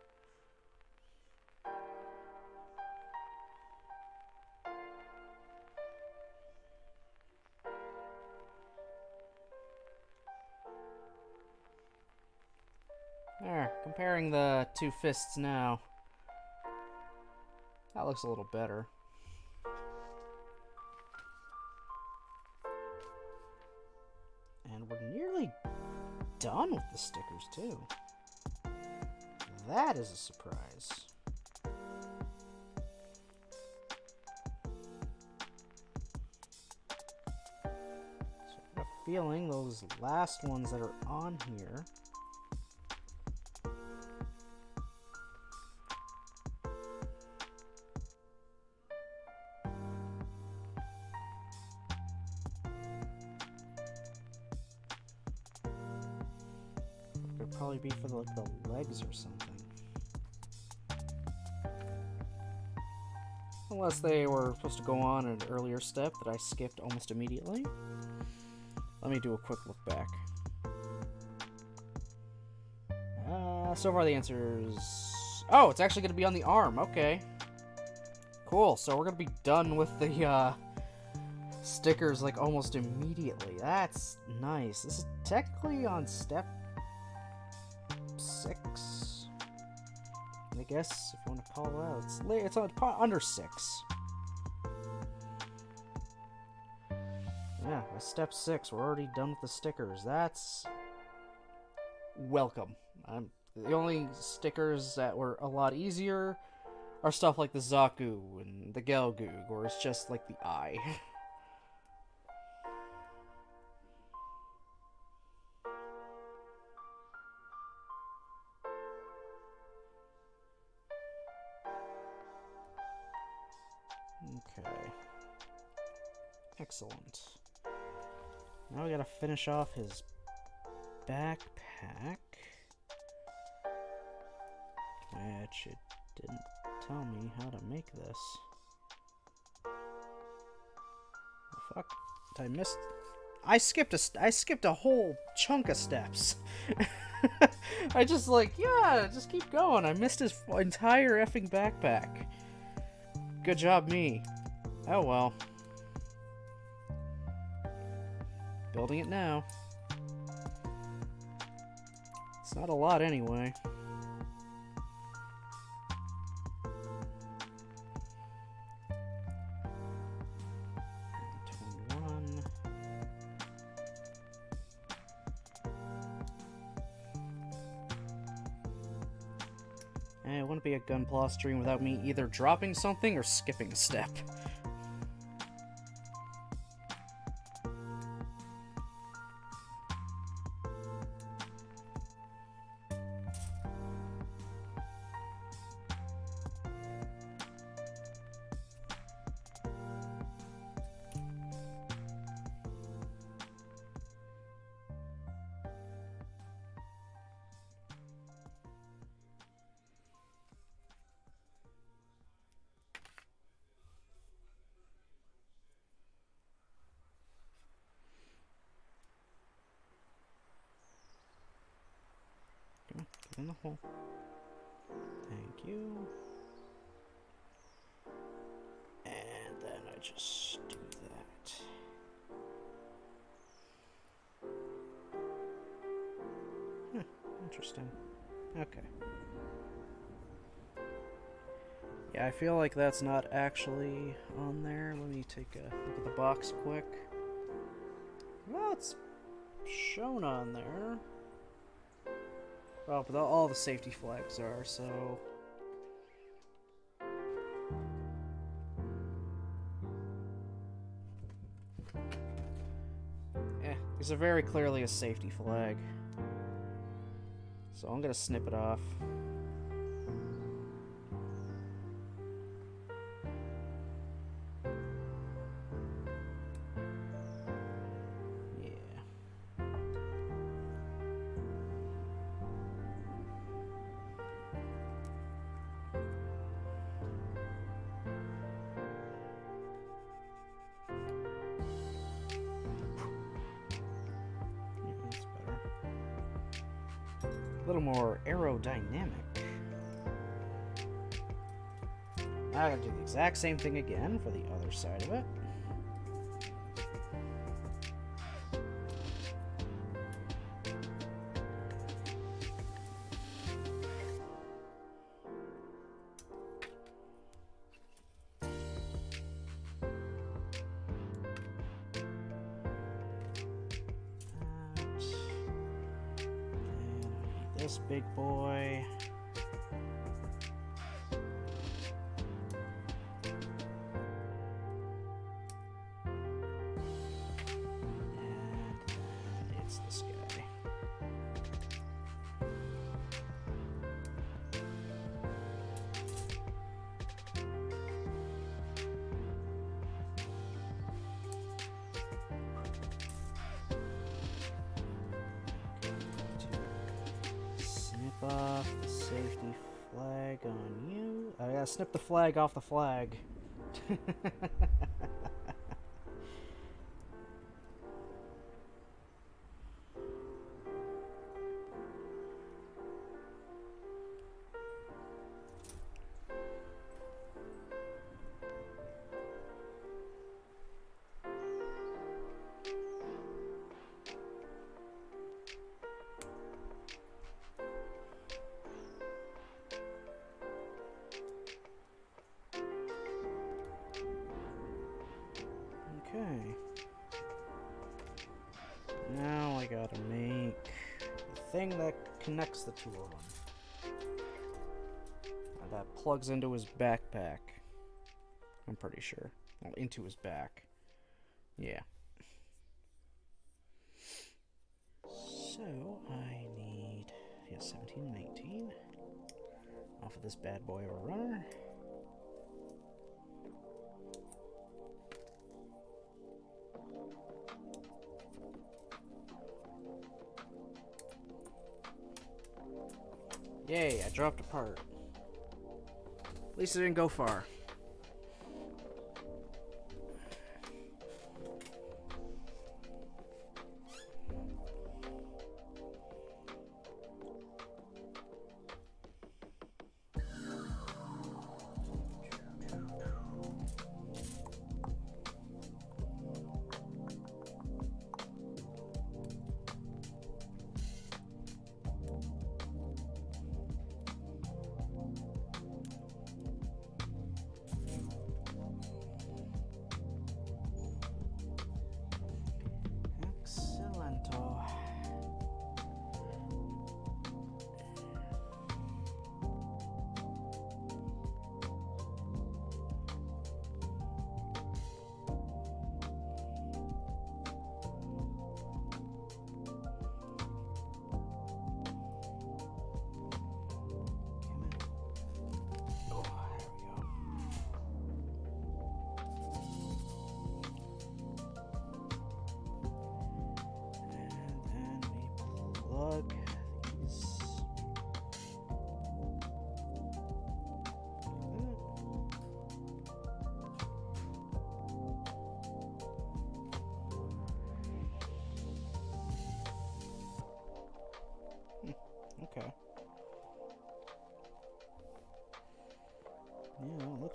There, comparing the 2 fists now. That looks a little better. And we're nearly done with the stickers, too. That is a surprise. So I have a feeling those last ones that are on here probably be for like the legs or something. Unless they were supposed to go on an earlier step that I skipped almost immediately. Let me do a quick look back. So far the answer is... Oh, it's actually going to be on the arm. Okay. Cool. So we're going to be done with the stickers like almost immediately. That's nice. This is technically on step 6, I guess, if you want to call it out. It's on under 6. Yeah, by step 6, we're already done with the stickers. That's welcome. The only stickers that were a lot easier are stuff like the Zaku and the Gelgoog, where it's just like the eye. Okay. Excellent. Now we gotta finish off his backpack. Which it didn't tell me how to make this. Oh, fuck. Did I miss? I skipped a whole chunk of steps. I just just keep going. I missed his entire effing backpack. Good job, me. Oh well. Building it now. It's not a lot anyway. It wouldn't be a Gunpla stream without me either dropping something or skipping a step. in the hole. Thank you. And then I just do that. Interesting. Okay. Yeah, I feel like that's not actually on there. Let me take a look at the box quick. Well, it's shown on there. Oh, but all the safety flags are, so... these are very clearly a safety flag. So I'm gonna snip it off. A little more aerodynamic. Now I gotta do the exact same thing again for the other side of it. This big boy. And it's this guy. Off the safety flag on you. I gotta snip the flag off the flag. Okay. Now I gotta make the thing that connects the two of them. And that plugs into his backpack. I'm pretty sure. Well, into his back. Yeah. So, I need... yeah, 17 and 18. Off of this bad boy of a runner. Yay, I dropped a part. At least it didn't go far.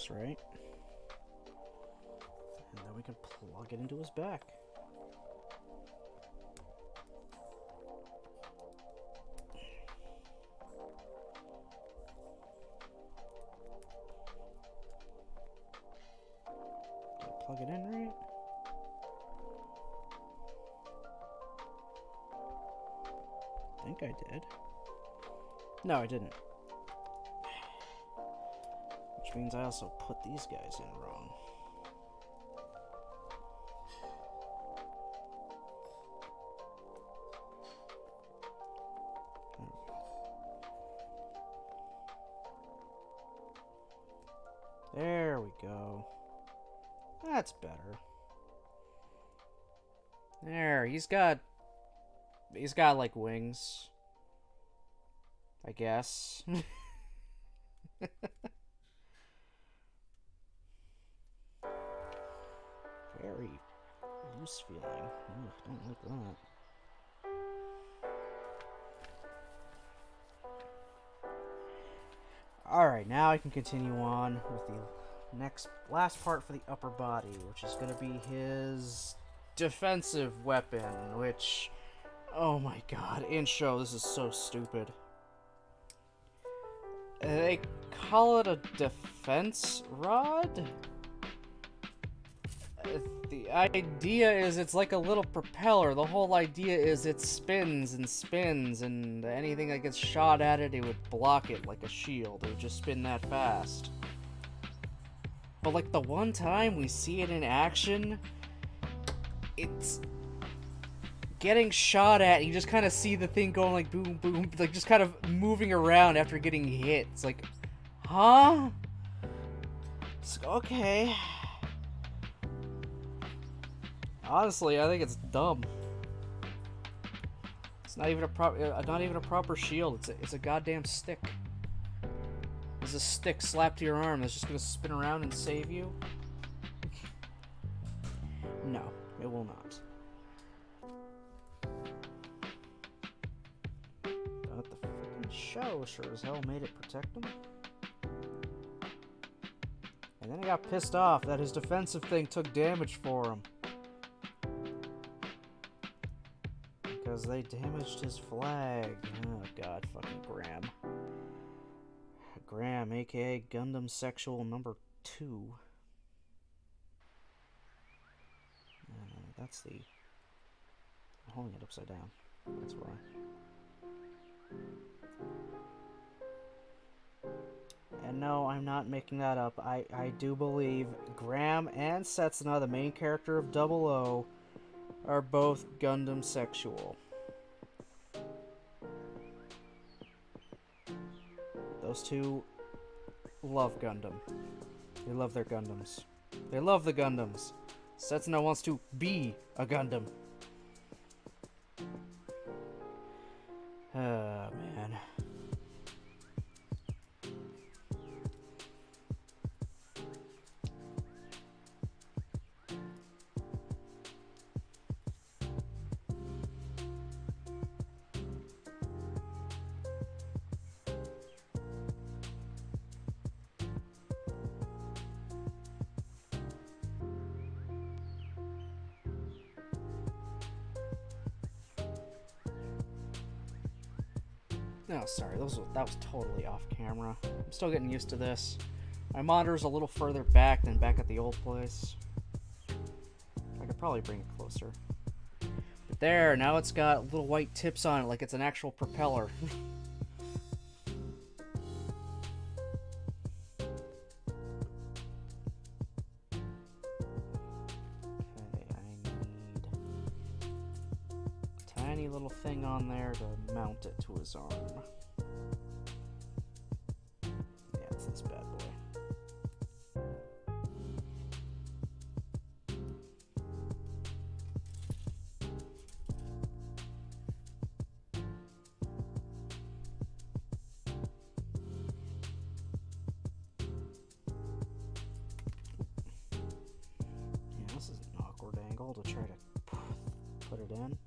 works, right? And then we can plug it into his back. Did I plug it in right? I think I did. No, I didn't. Which means I also put these guys in wrong. There we go. That's better. There, he's got like wings, I guess. Very loose feeling. Ugh, don't like that. Alright, now I can continue on with the last part for the upper body, which is going to be his defensive weapon, which, oh my god, in show, this is so stupid. They call it a defense rod? The idea is it's like a little propeller. The whole idea is it spins and spins, and anything that gets shot at it, it would block it like a shield. It would just spin that fast. But like the one time we see it in action, it's getting shot at, and you just kind of see the thing going like boom, boom, like just kind of moving around after getting hit. It's like, huh? It's like, okay. Honestly, I think it's dumb. It's not even a proper shield. It's a goddamn stick. It's a stick slapped to your arm that's just gonna spin around and save you. No, it will not. But the freaking show sure as hell made it protect him. And then he got pissed off that his defensive thing took damage for him. Because they damaged his flag. Oh god, fucking Graham. Graham, aka Gundam Sexual number 2. That's the... I'm holding it upside down. That's why. And no, I'm not making that up. I do believe Graham and Setsuna, the main character of 00, are both Gundam Sexual. Those two love Gundam. They love their Gundams. They love the Gundams. Setsuna wants to be a Gundam. Oh, man. No, sorry, that was totally off camera. I'm still getting used to this. My monitor's a little further back than back at the old place. I could probably bring it closer. But there, now it's got little white tips on it like it's an actual propeller. Little thing on there to mount it to his arm. Yeah, it's this bad boy. Yeah, this is an awkward angle to try to put it in.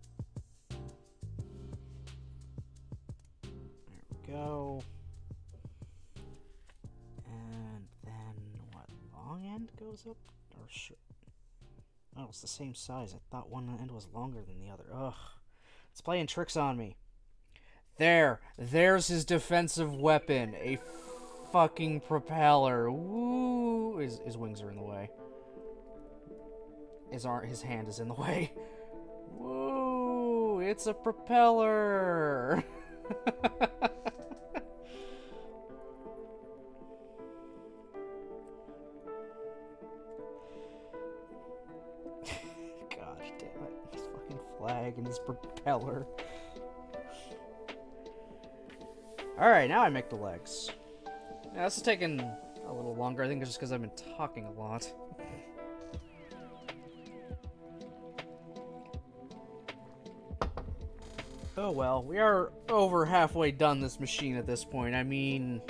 Go. And then what? goes up? Or oh, it's the same size. I thought one end was longer than the other. Ugh. It's playing tricks on me. There's his defensive weapon. A fucking propeller. Woo! His wings are in the way. His hand is in the way. Woo! It's a propeller! God damn it. His fucking flag and his propeller. Alright, now I make the legs. Yeah, this is taking a little longer. I think it's just because I've been talking a lot. Oh well, we are over halfway done this machine at this point. I mean,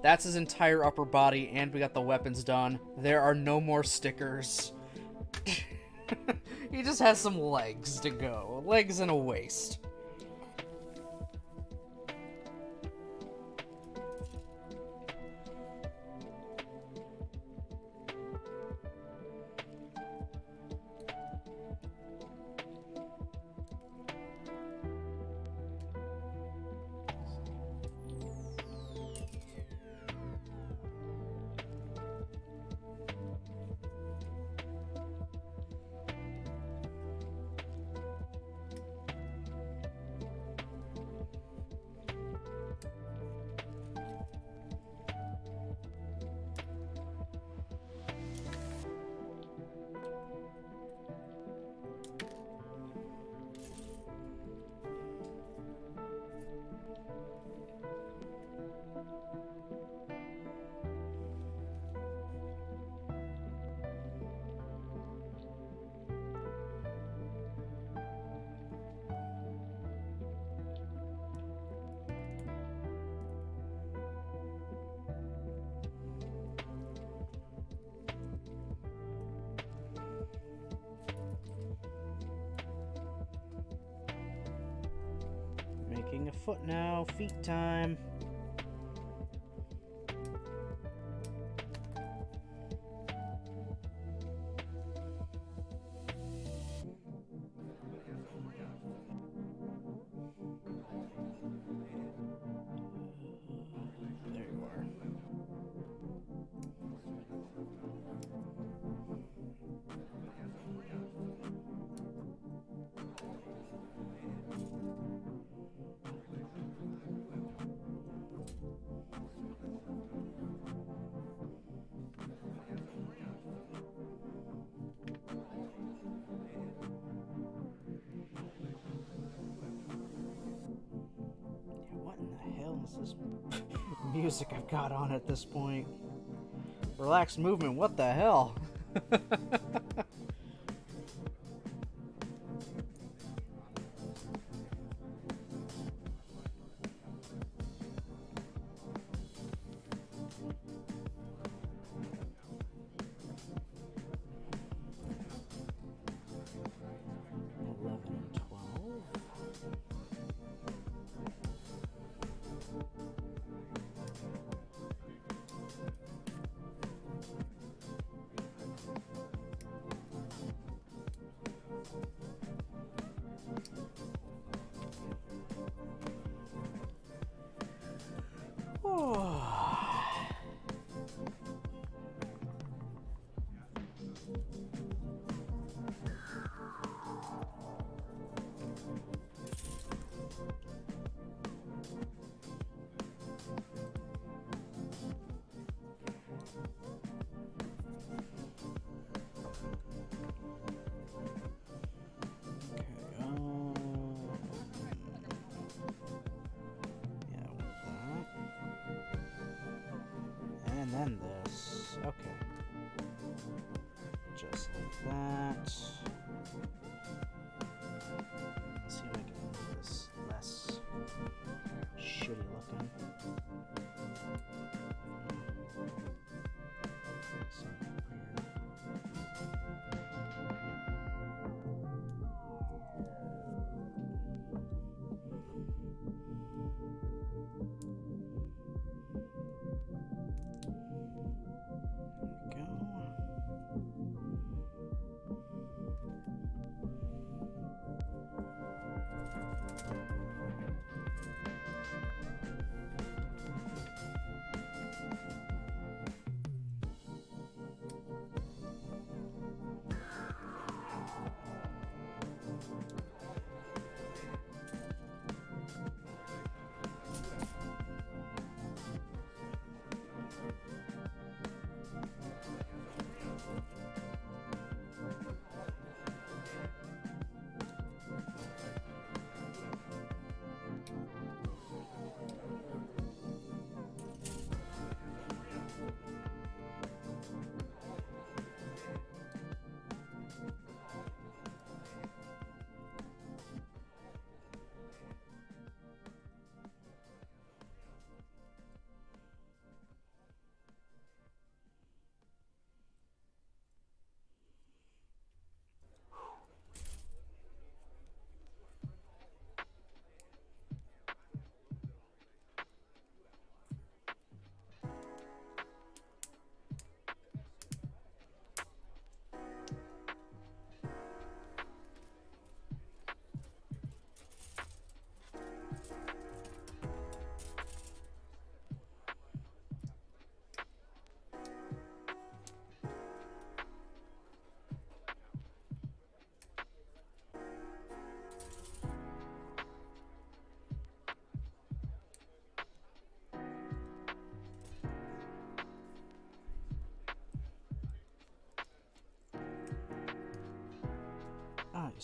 that's his entire upper body, and we got the weapons done. There are no more stickers. He just has some legs to go. Legs and a waist. Making a foot now. Feet time. There you are. What in the hell is this music I've got on at this point? Relaxed movement, what the hell? And then this. Okay. Just like that. Let's see if I can make this less shitty looking. So,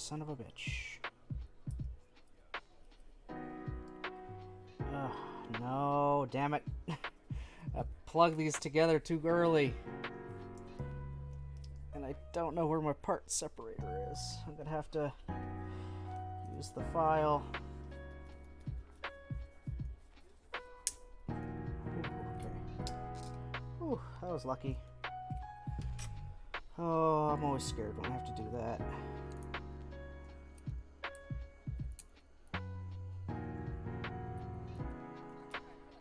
son of a bitch. Ugh, no, damn it. I plugged these together too early. And I don't know where my part separator is. I'm gonna have to use the file. Okay. Ooh, that was lucky. Oh, I'm always scared when I have to do that.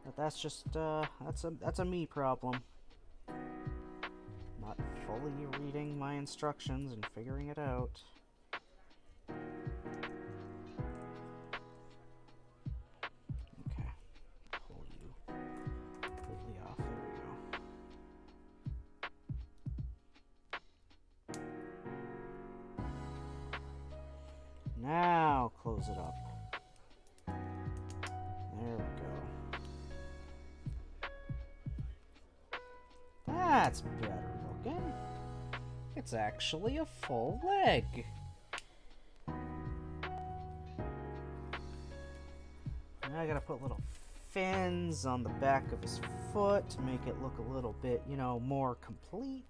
But that's just that's a me problem. Not fully reading my instructions and figuring it out. Okay. Pull you completely off. There we go. Now close it up. There we go. That's better looking. It's actually a full leg. Now I gotta put little fins on the back of his foot to make it look a little bit, you know, more complete.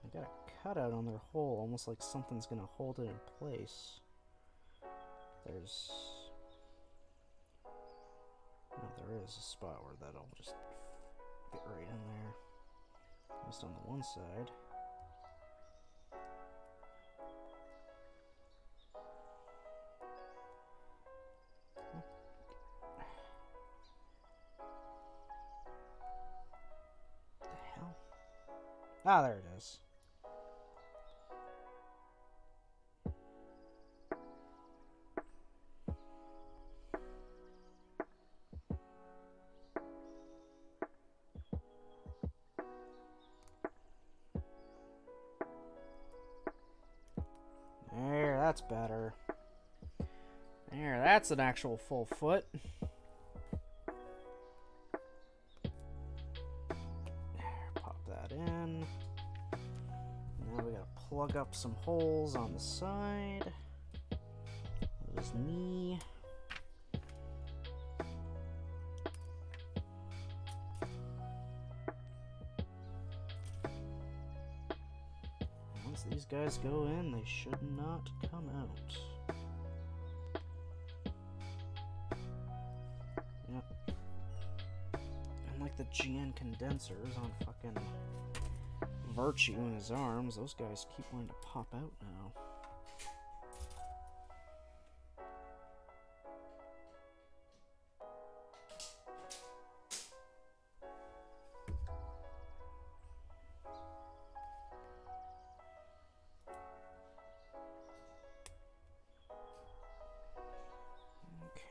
I got a cutout on their hole, almost like something's gonna hold it in place. There's... No, there is a spot where that'll just get right in there. At least on the one side. What the hell? Ah, there it is. There, that's better. There, that's an actual full foot. There, pop that in. Now we gotta plug up some holes on the side. His knee. Once these guys go in, they should not come out. Yep. Unlike the GN condensers on fucking Virtue in his arms, those guys keep wanting to pop out now.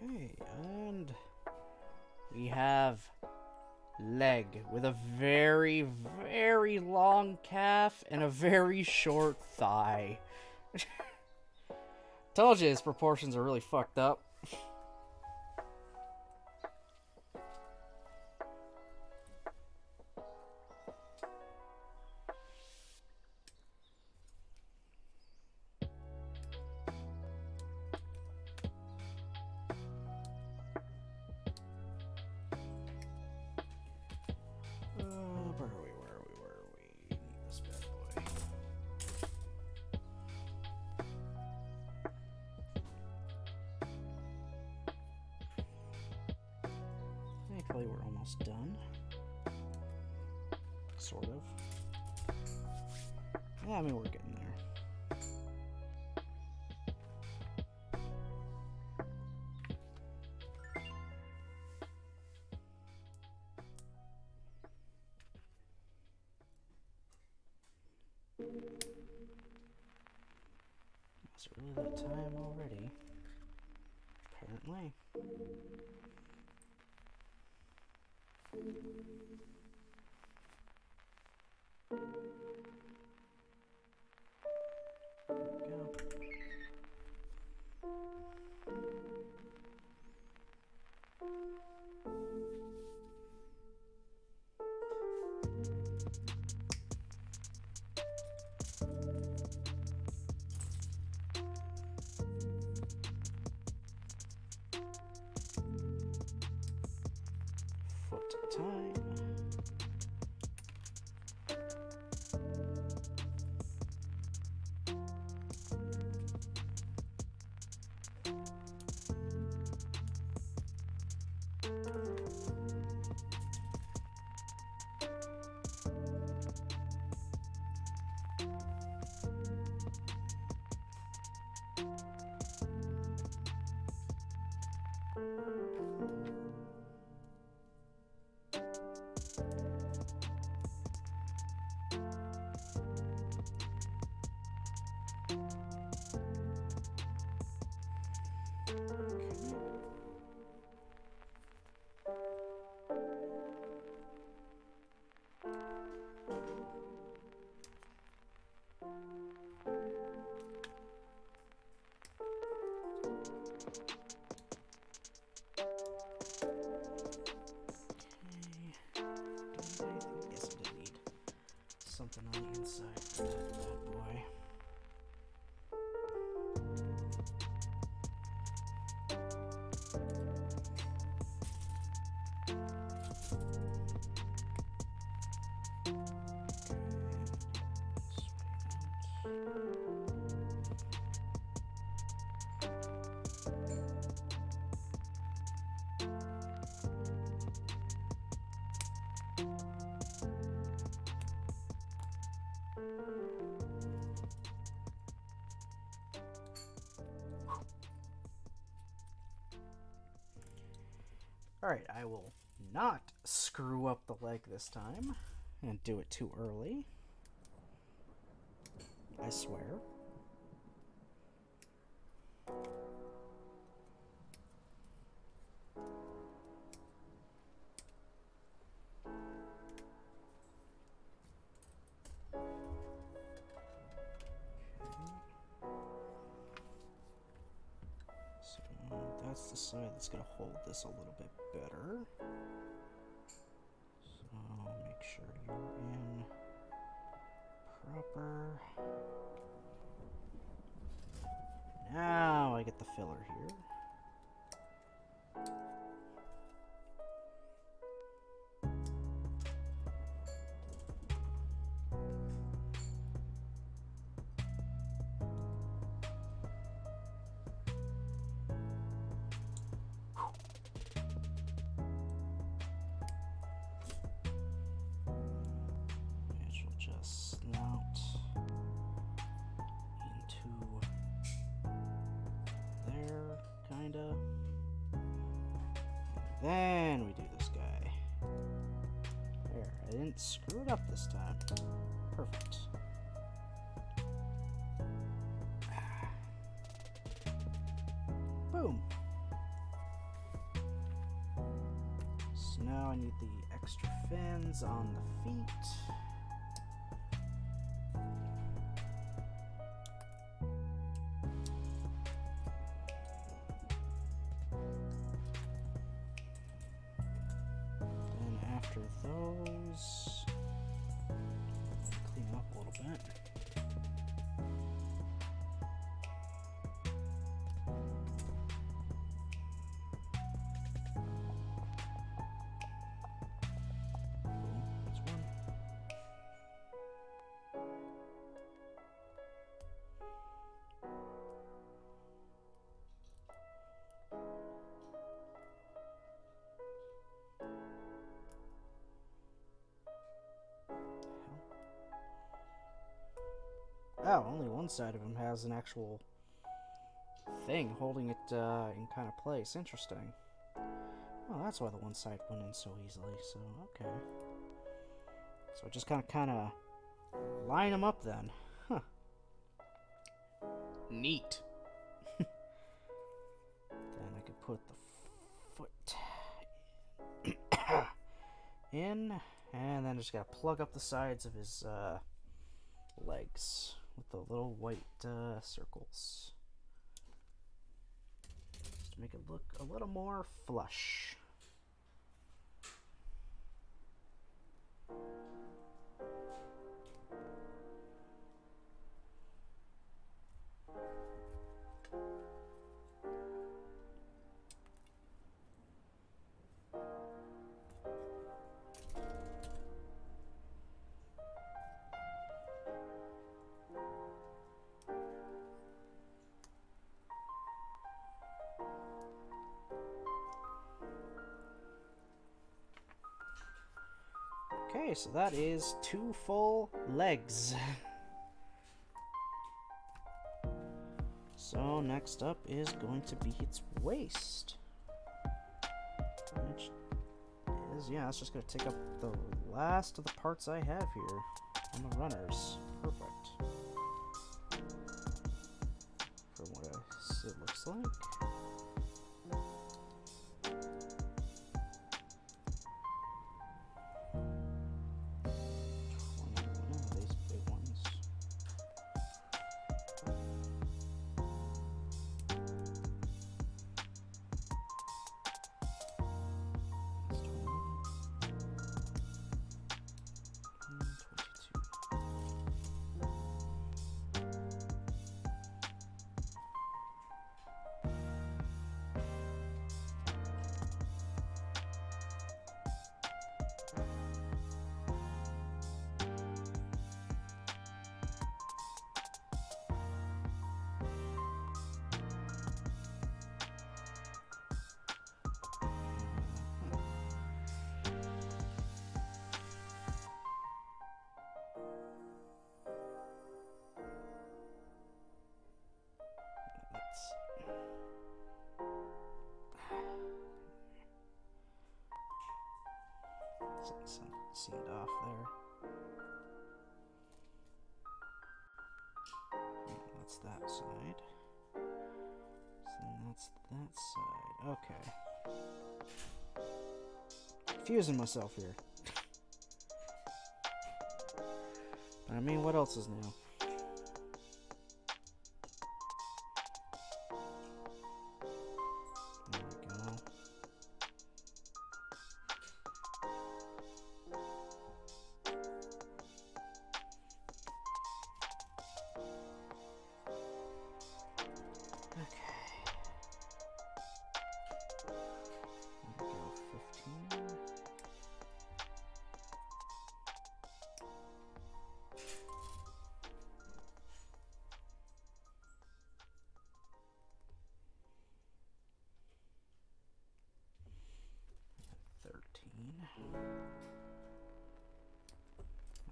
Okay, and we have leg with a very, very long calf and a very short thigh. Told you his proportions are really fucked up. Thankfully, we're almost done. Sort of. Yeah, I mean, we're getting there. Alright, I will not screw up the leg this time and do it too early. I swear. That's the side that's going to hold this a little bit better. So make sure you're in proper. Now I get the filler here. Then we do this guy. There, I didn't screw it up this time. Perfect. Boom. So now I need the extra fins on the feet. Those clean up a little bit. That's one. Oh, only one side of him has an actual thing holding it in kind of place. Interesting. Well, that's why the one side went in so easily. So, okay. So just kind of line them up then. Huh. Neat. Then I could put the foot in, and then just gotta plug up the sides of his legs with the little white circles, just to make it look a little more flush. Okay, so that is 2 full legs. So next up is going to be its waist, which is, yeah, it's just going to take up the last of the parts I have here on the runners. Perfect. From what it looks like. Something seemed off there. That's that side. So then that's that side. Okay. Confusing myself here. But I mean, what else is new? There we go.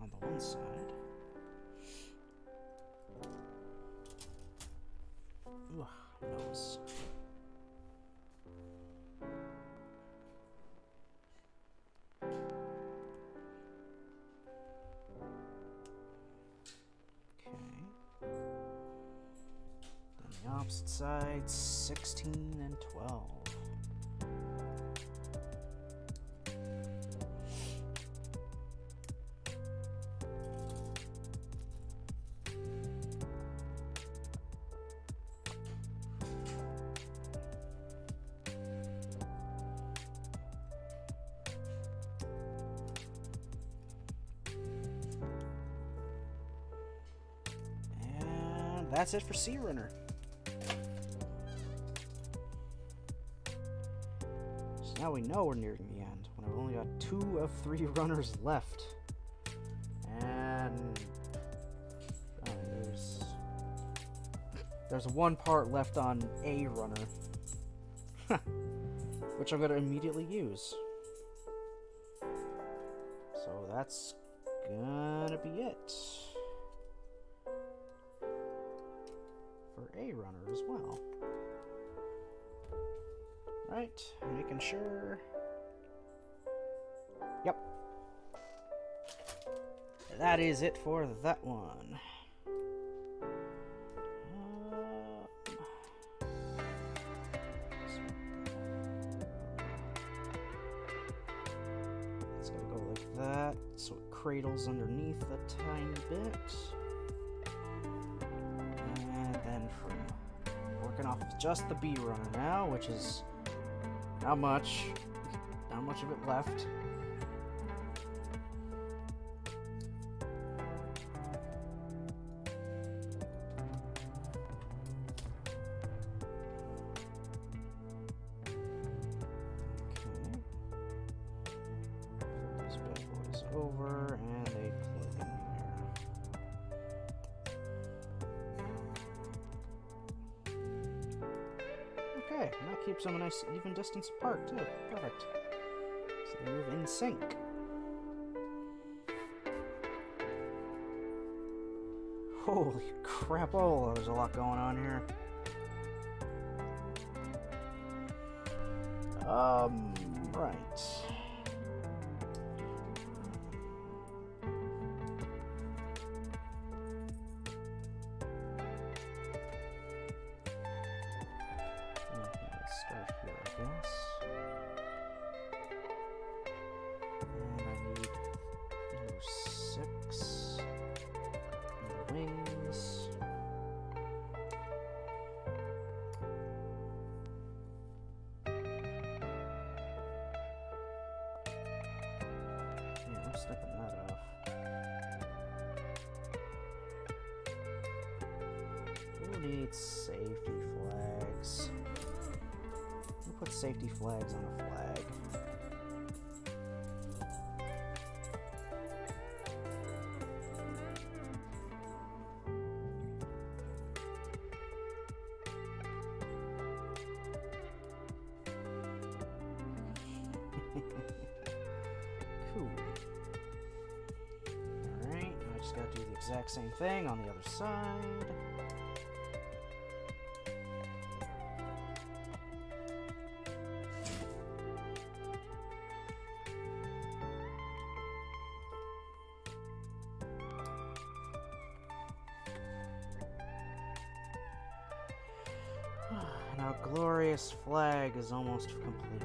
On the one side. Ooh, nose. Okay. Then the opposite side, 16 and 12. That's it for Sea Runner. So now we know we're nearing the end, when I've only got 2 of 3 runners left. And there's one part left on a runner, which I'm going to immediately use. So that's gonna be it. For a runner as well. Right, making sure. Yep. That is it for that one. It's gonna go like that, so it cradles underneath a tiny bit. Off of just the B runner now, which is not much of it left. Okay. Flip these bad boys over and they plug in there. Okay, and that keeps them a nice even distance apart too. Perfect. So they move in sync. Holy crap, oh, there's a lot going on here. Right. Start here, I guess. And I need number 6. And the wings. Yeah, I'm snipping that off. Who needs safety flags? Put safety flags on a flag. Cool. Alright, I just gotta do the exact same thing on the other side. Our glorious flag is almost complete.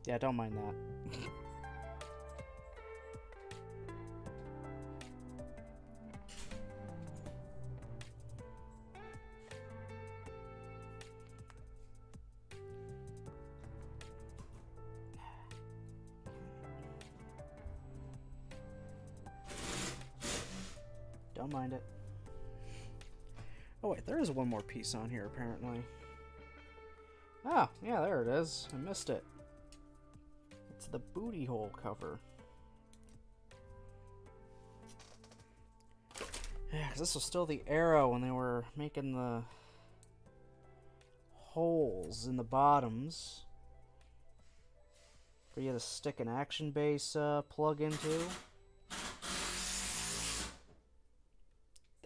Yeah, don't mind that. Don't mind it. Oh wait, there is one more piece on here apparently. Ah, yeah, there it is. I missed it. It's the booty hole cover. Yeah, because this was still the arrow when they were making the holes in the bottoms for you to stick an action base plug into.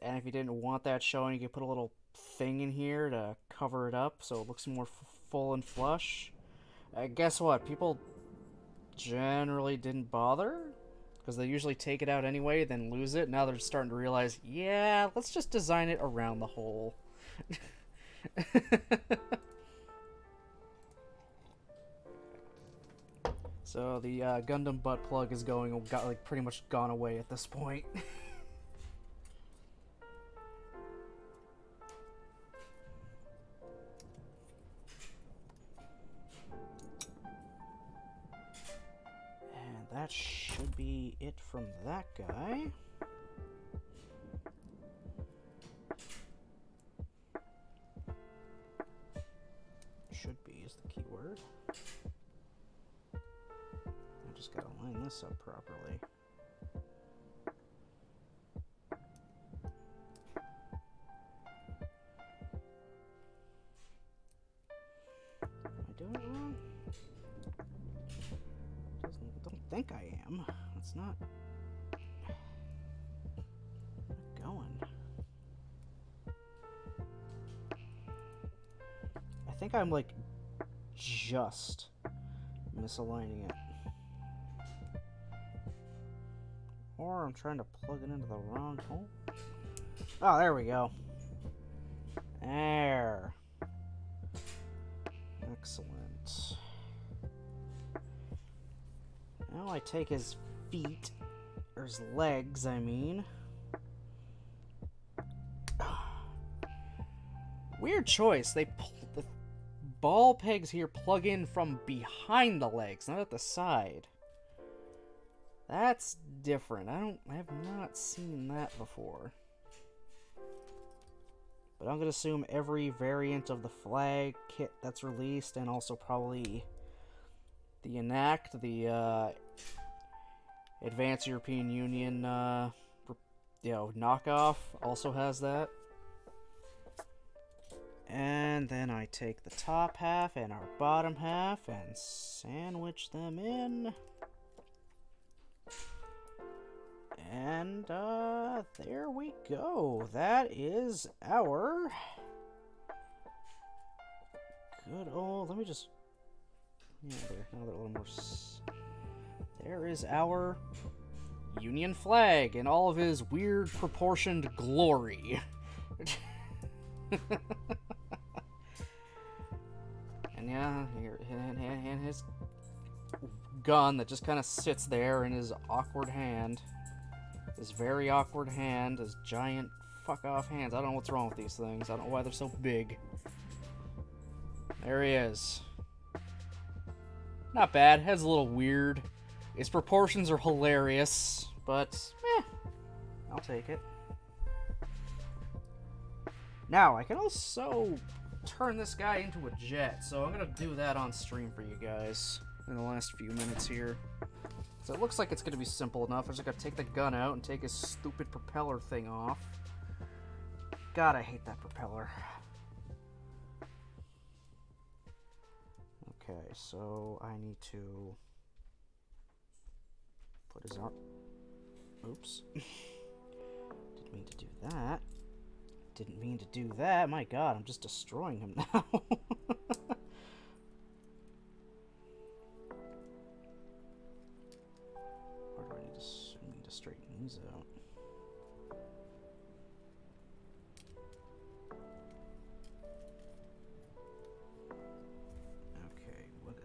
And if you didn't want that showing, you could put a little thing in here to cover it up so it looks more full and flush. Guess what? People generally didn't bother because they usually take it out anyway, then lose it. Now they're starting to realize, yeah, let's just design it around the hole. So the Gundam butt plug is got like pretty much gone away at this point. That should be it from that guy. Should be is the key word. I just gotta line this up properly. Am I doing it wrong? Don't think I am. It's not going. I think I'm like just misaligning it. Or I'm trying to plug it into the wrong hole. Oh, there we go. There. Excellent. Now I take his feet, or his legs, I mean. Weird choice. The ball pegs here plug in from behind the legs, not at the side. That's different. I have not seen that before. But I'm gonna assume every variant of the flag kit that's released, and also probably the Enact, the Advanced European Union, knockoff also has that. And then I take the top half and our bottom half and sandwich them in. And there we go. That is our good old. Let me just. Yeah, there. Now they're a little more. There is our Union flag in all of his weird proportioned glory. And yeah, and his gun that just kind of sits there in his awkward hand. His very awkward hand, his giant fuck-off hands. I don't know what's wrong with these things. I don't know why they're so big. There he is. Not bad. Head's a little weird. His proportions are hilarious, but I'll take it. Now, I can also turn this guy into a jet, so I'm gonna do that on stream for you guys in the last few minutes here. So it looks like it's gonna be simple enough. I just gotta take the gun out and take his stupid propeller thing off. God, I hate that propeller. Okay, so I need to put his arm. Oops. Didn't mean to do that. Didn't mean to do that. My God, I'm just destroying him now.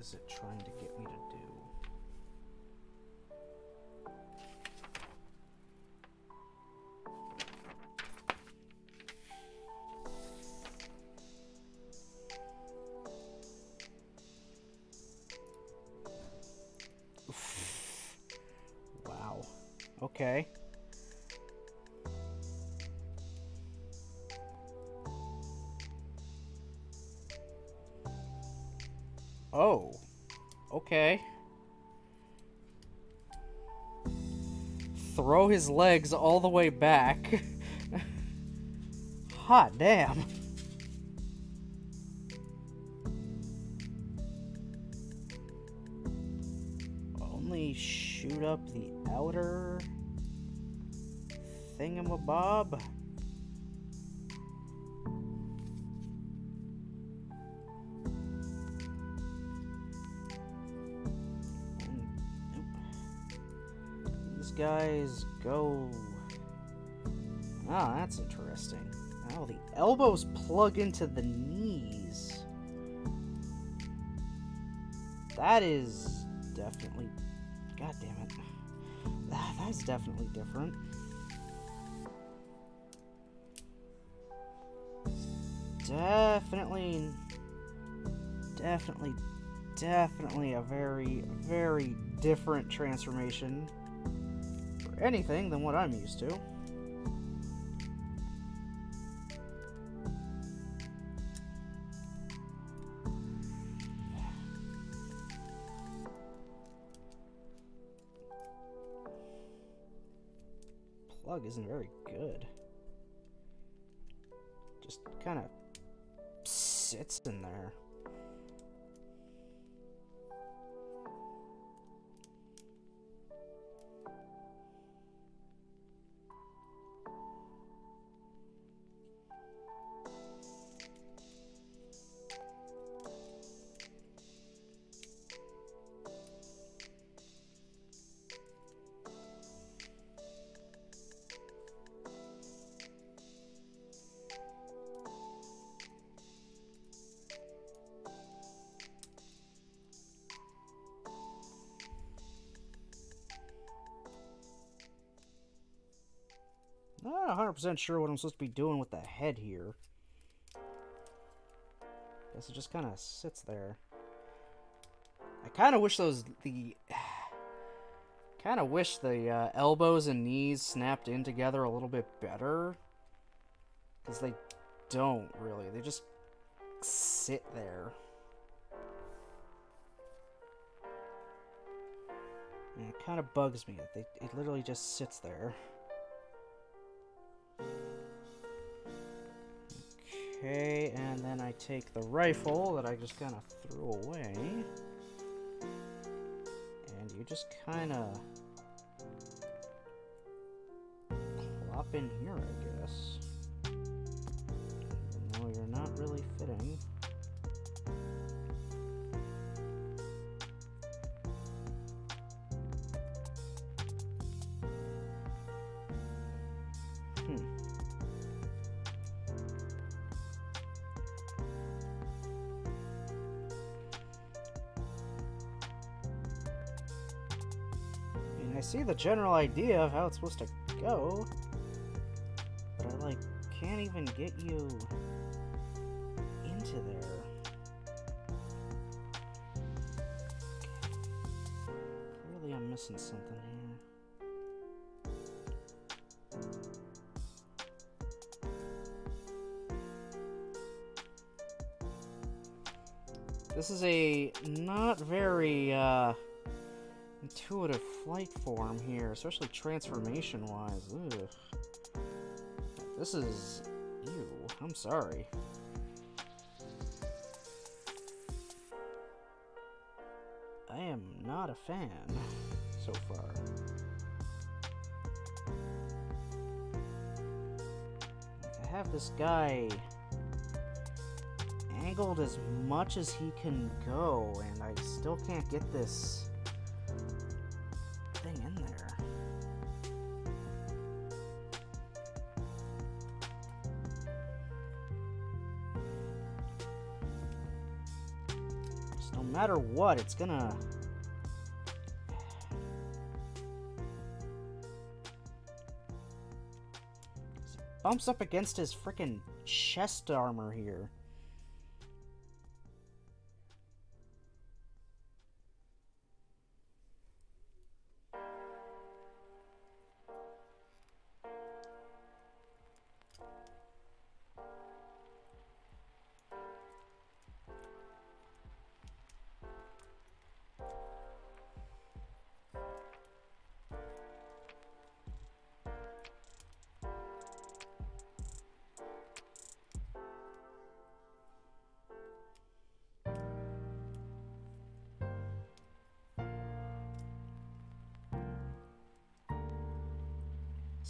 is it trying to get me to do? Wow. Okay. Oh. Okay. Throw his legs all the way back. Hot damn. Only shoot up the outer thingamabob. These guys go... Ah, that's interesting. Oh, the elbows plug into the knees. That is definitely... God damn it. That's definitely different. Definitely a very, very different transformation for anything than what I'm used to. Plug isn't very good. Just kind of sits in there. Not 100% sure what I'm supposed to be doing with the head here. Guess it just kind of sits there. I kind of wish the elbows and knees snapped in together a little bit better. Because they don't really. They just sit there. And it kind of bugs me that it literally just sits there. Okay, and then I take the rifle that I just kind of threw away. And you just kind of plop in here, I guess. Even though you're not really fitting. I see the general idea of how it's supposed to go, but I, like, can't even get you into there. Clearly I'm missing something here. This is a not very, intuitive flight form here, especially transformation-wise. Ugh. This is... Ew. I'm sorry. I am not a fan so far. I have this guy angled as much as he can go, and I still can't get this thing in there. Just don't matter what, it's gonna... Bumps up against his frickin' chest armor here.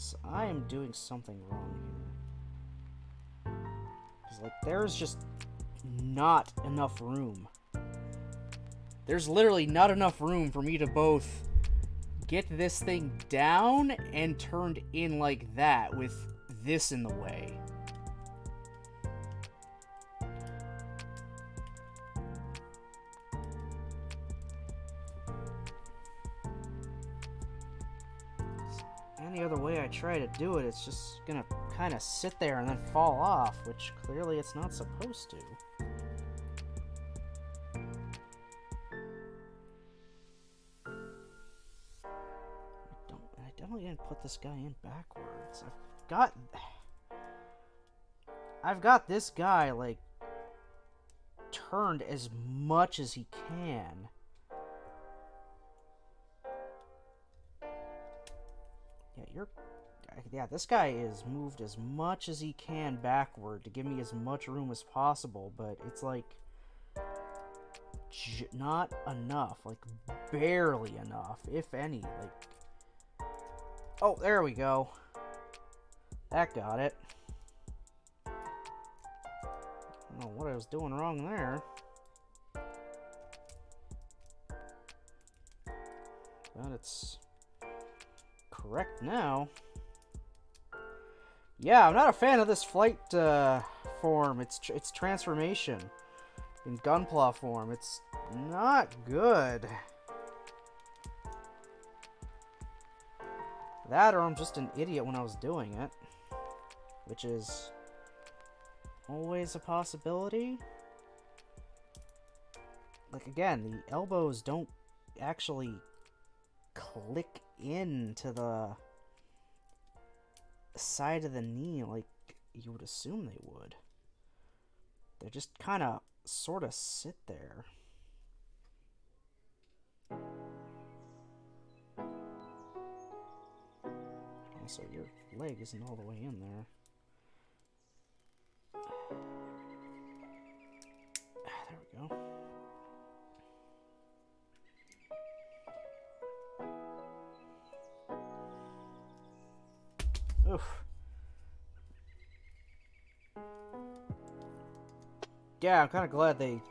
So I am doing something wrong here. Because, like, there's just not enough room. There's literally not enough room for me to both get this thing down and turned in like that with this in the way. Any other way I try to do it, it's just gonna kind of sit there and then fall off, which clearly it's not supposed to. I definitely didn't put this guy in backwards. I've got this guy, like, turned as much as he can. Yeah, this guy is moved as much as he can backward to give me as much room as possible, but it's like not enough, like barely enough, if any. Like, oh, there we go. That got it. I don't know what I was doing wrong there. But it's correct now. Yeah, I'm not a fan of this flight form. It's transformation in Gunpla form. It's not good. That, or I'm just an idiot when I was doing it, which is always a possibility. Like, again, the elbows don't actually click into the side of the knee like you would assume they would. They just kind of sort of sit there. Also, your leg isn't all the way in there. There we go. Oof. Yeah, I'm kind of glad they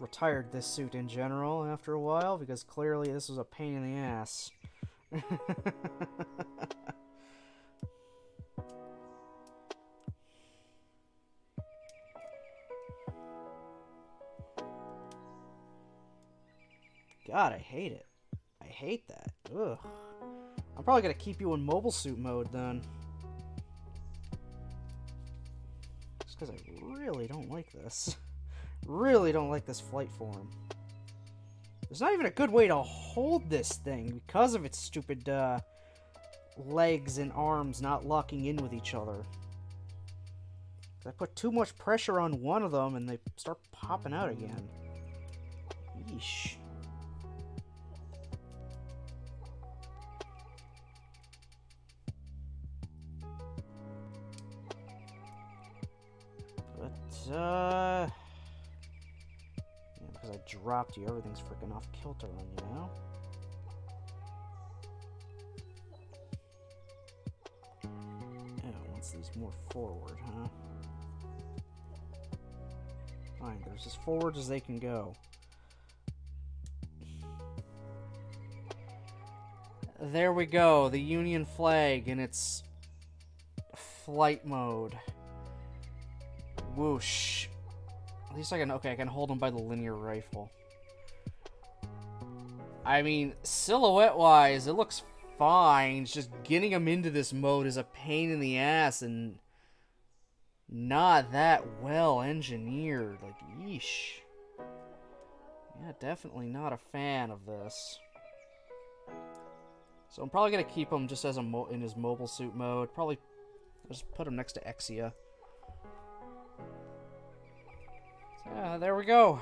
retired this suit in general after a while, because clearly this was a pain in the ass. God, I hate it. I hate that. Ugh. I'm probably gonna keep you in mobile suit mode then. Just because I really don't like this. Really don't like this flight form. There's not even a good way to hold this thing because of its stupid legs and arms not locking in with each other. I put too much pressure on one of them and they start popping out again. Yeesh. Yeah, because I dropped you, everything's freaking off kilter on you now. Oh, wants these more forward, huh? Fine, there's as forward as they can go. There we go, the Union flag in its flight mode. Whoosh. At least I can, okay, I can hold him by the linear rifle. I mean, silhouette-wise, it looks fine. It's just getting him into this mode is a pain in the ass and not that well engineered. Like, yeesh. Yeah, definitely not a fan of this. So I'm probably gonna keep him just as in his mobile suit mode. Probably just put him next to Exia. So, yeah, there we go.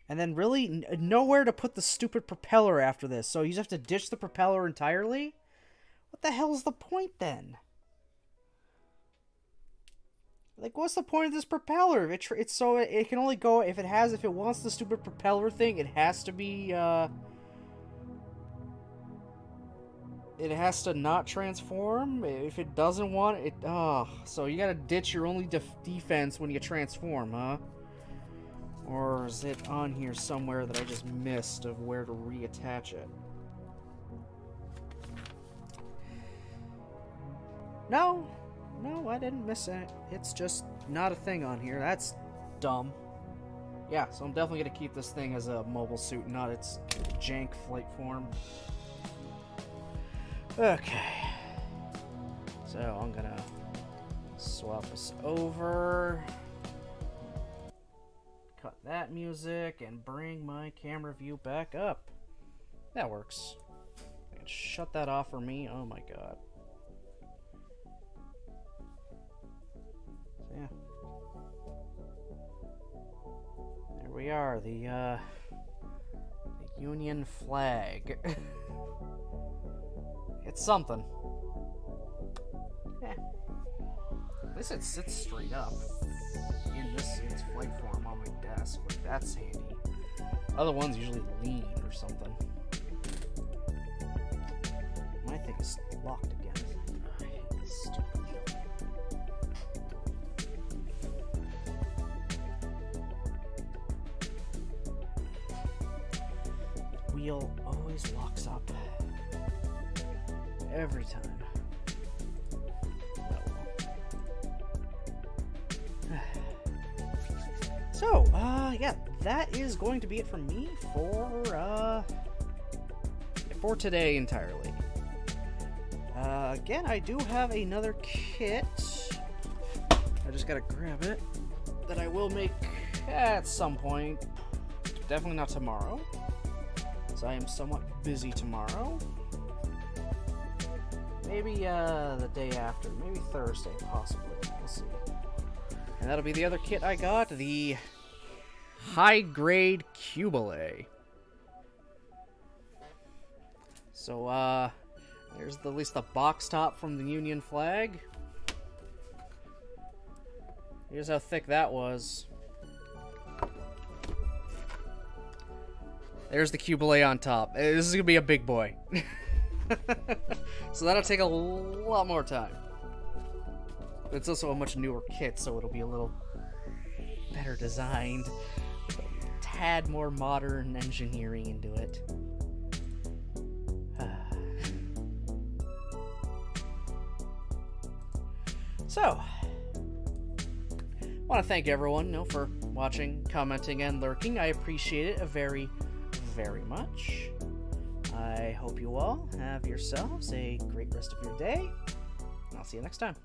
And then really nowhere to put the stupid propeller after this. So you just have to ditch the propeller entirely? What the hell's the point then? Like, what's the point of this propeller? It's so it can only go if it wants the stupid propeller thing. It has to be it has to not transform. If it doesn't want it, so you gotta ditch your only defense when you transform, huh? Or is it on here somewhere that I just missed of where to reattach it? No, I didn't miss it. It's just not a thing on here. That's dumb. Yeah, so I'm definitely going to keep this thing as a mobile suit, not its jank flight form. Okay. So I'm going to swap this over. Cut that music and bring my camera view back up. That works. I can shut that off for me. Oh my god. Yeah. There we are, the Union flag. It's something. Yeah. At least it sits straight up in its flight form on my desk. Like, that's handy. Other ones usually lean or something. My thing is locked again. I hate this stupid thing. Wheel always locks up. Every time. So, yeah, that is going to be it from me for today entirely. Again, I do have another kit. I just gotta grab it. That I will make at some point. Definitely not tomorrow. So I am somewhat busy tomorrow. Maybe the day after. Maybe Thursday, possibly. We'll see. And that'll be the other kit I got. The high-grade Cubile. So, there's at least the box top from the Union flag. Here's how thick that was. There's the Cubile on top. This is gonna be a big boy. So that'll take a lot more time. It's also a much newer kit, so it'll be a little better designed. A tad more modern engineering into it. So, I want to thank everyone, for watching, commenting, and lurking. I appreciate it very, very much. I hope you all have yourselves a great rest of your day. I'll see you next time.